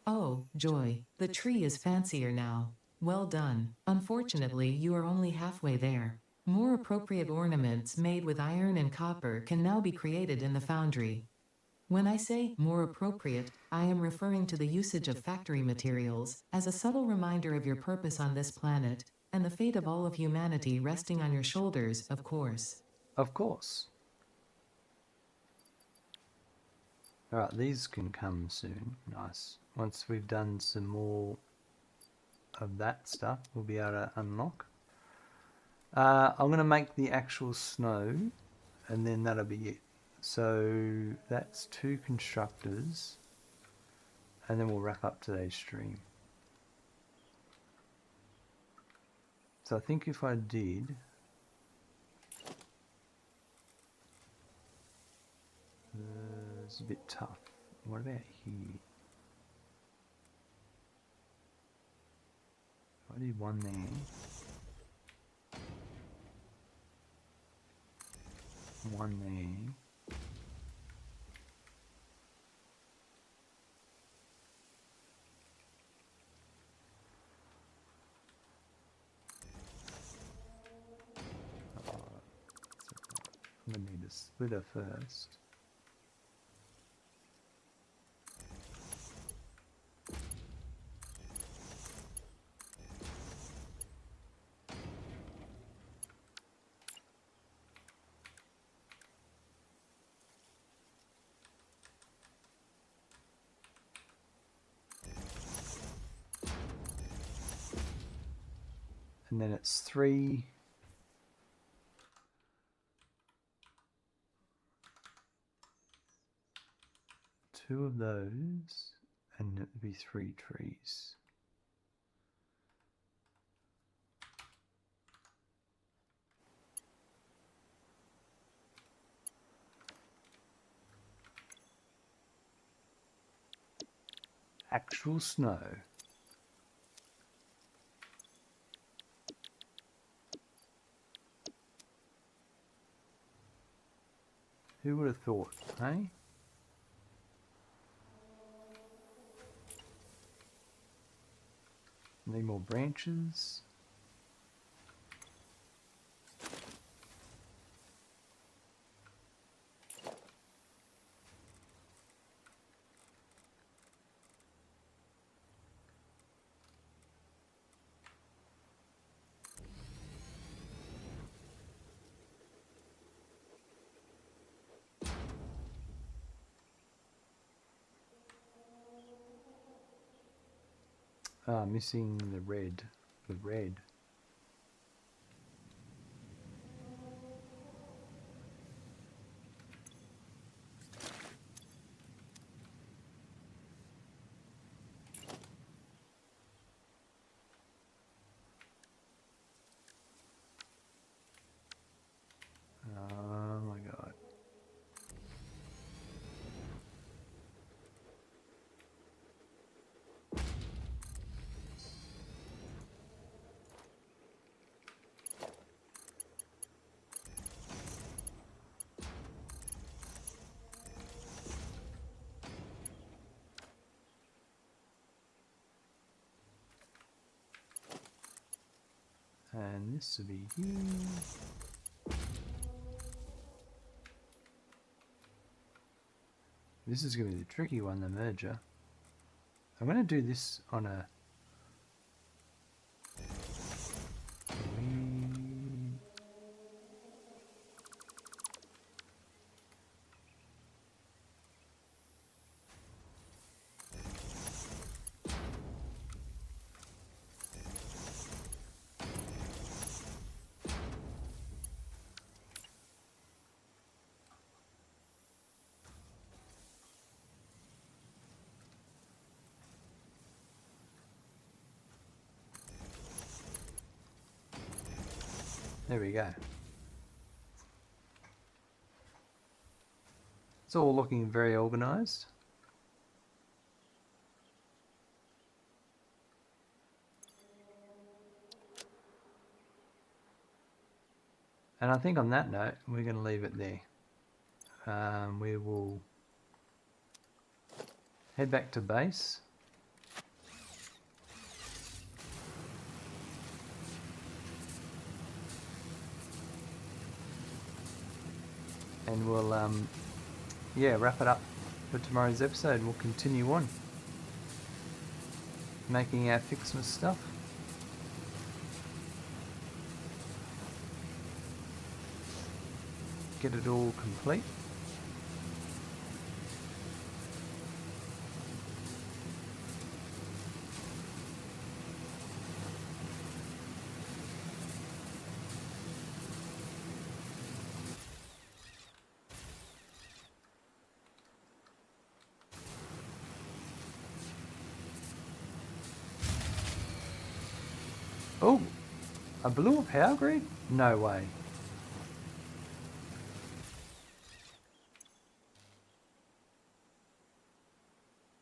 Oh, joy, the tree is fancier now. Well done. Unfortunately, you are only halfway there. More appropriate ornaments made with iron and copper can now be created in the foundry. When I say more appropriate, I am referring to the usage of factory materials as a subtle reminder of your purpose on this planet, and the fate of all of humanity resting on your shoulders, of course. Of course. Alright, these can come soon. Nice. Once we've done some more of that stuff, we'll be able to unlock. I'm going to make the actual snow, and then that'll be it. So that's 2 constructors, and then we'll wrap up today's stream. So I think if I did... it's a bit tough. What about here? I did one there. One there. I'm going to need a splitter first. And then it's 3. Two of those, and it would be 3 trees. Actual snow. Who would have thought, hey? Need more branches. Ah, missing the red. The red. Oh my god. And this will be here. This is going to be the tricky one, the merger. I'm going to do this on a... There we go. It's all looking very organized. And I think on that note, we're going to leave it there. We will head back to base and we'll yeah, wrap it up for tomorrow's episode. We'll continue on making our FICSMAS stuff. Get it all complete. Oh, I blew a power grid? No way.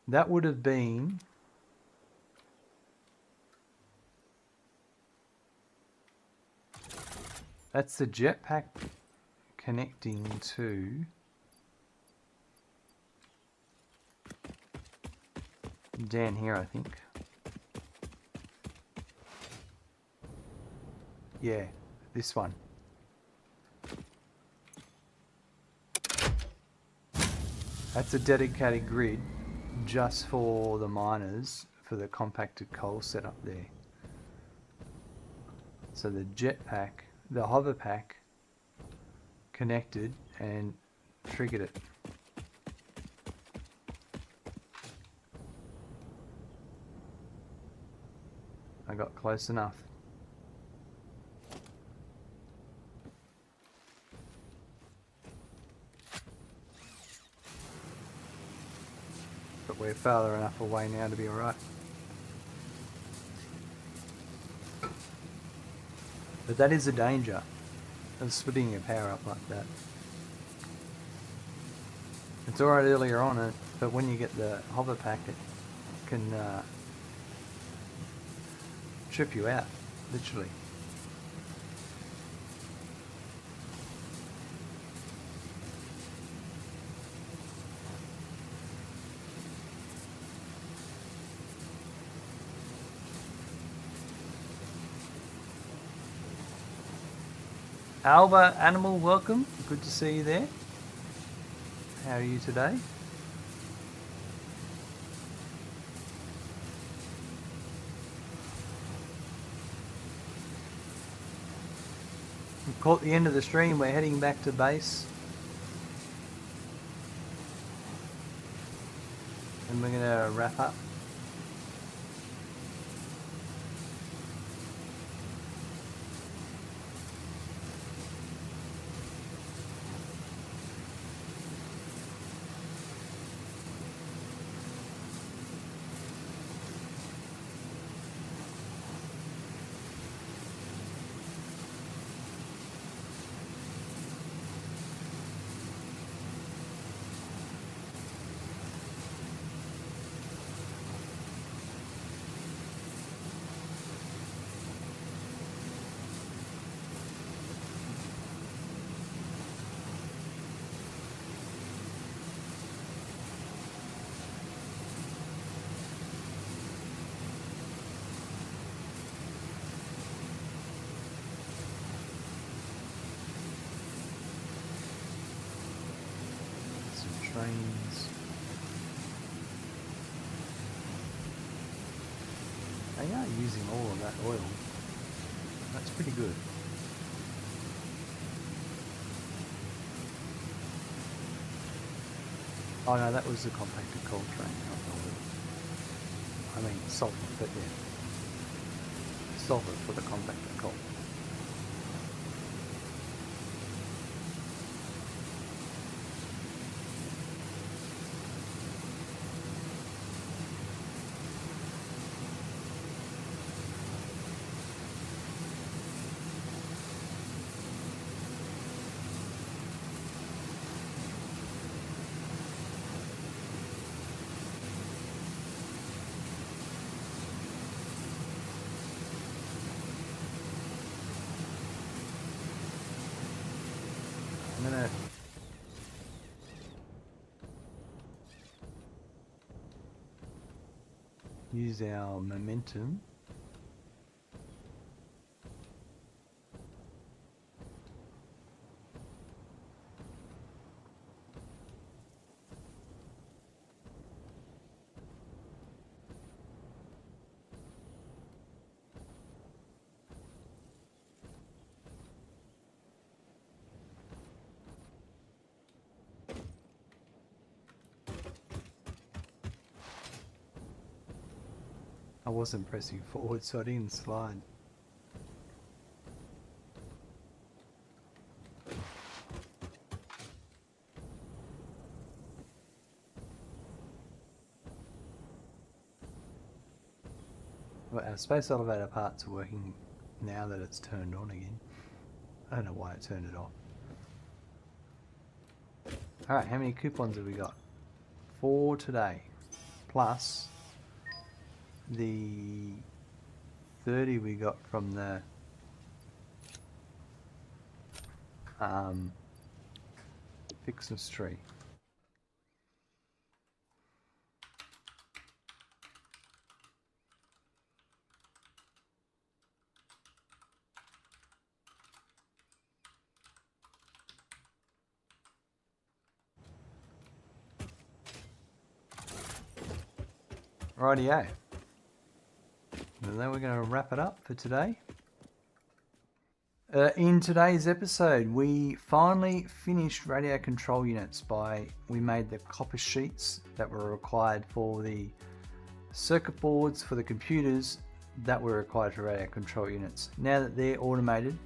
That would have been... That's the jetpack connecting to... down here, I think. Yeah, this one. That's a dedicated grid just for the miners for the compacted coal setup there. So the jetpack, the hover pack connected and triggered it. I got close enough. But we're farther enough away now to be alright. But that is a danger of splitting your power up like that. It's alright earlier on, but when you get the hover pack, it can trip you out, literally. Alva Animal, welcome. Good to see you there. How are you today? We've caught the end of the stream. We're heading back to base. And we're going to wrap up. Trains. They are using all of that oil. That's pretty good. Oh no, that was the compacted coal train, not the oil. I mean sulfur, but yeah. Sulfur for the compacted coal. I'm gonna use our momentum I wasn't pressing forward, so I didn't slide. Well, our space elevator parts are working now that it's turned on again. I don't know why it turned it off. Alright, how many coupons have we got? 4 today. Plus the 30 we got from the FICSMAS tree. Rightio. And then we're going to wrap it up for today. In today's episode, we finally finished radio control units we made the copper sheets that were required for the circuit boards for the computers that were required for radio control units. Now that they're automated,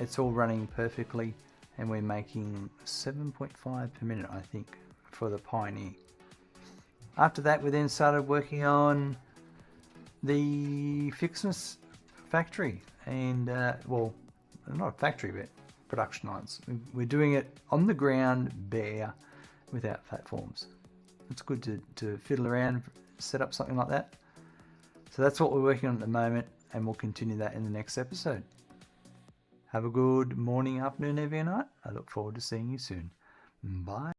it's all running perfectly, and we're making 7.5 per minute, I think, for the Pioneer. After that, we then started working on the FICSMAS factory, and well, not a factory, but production lines. We're doing it on the ground, bare, without platforms. It's good to fiddle around, set up something like that. So that's what we're working on at the moment, and we'll continue that in the next episode. Have a good morning, afternoon, evening, night. I look forward to seeing you soon. Bye.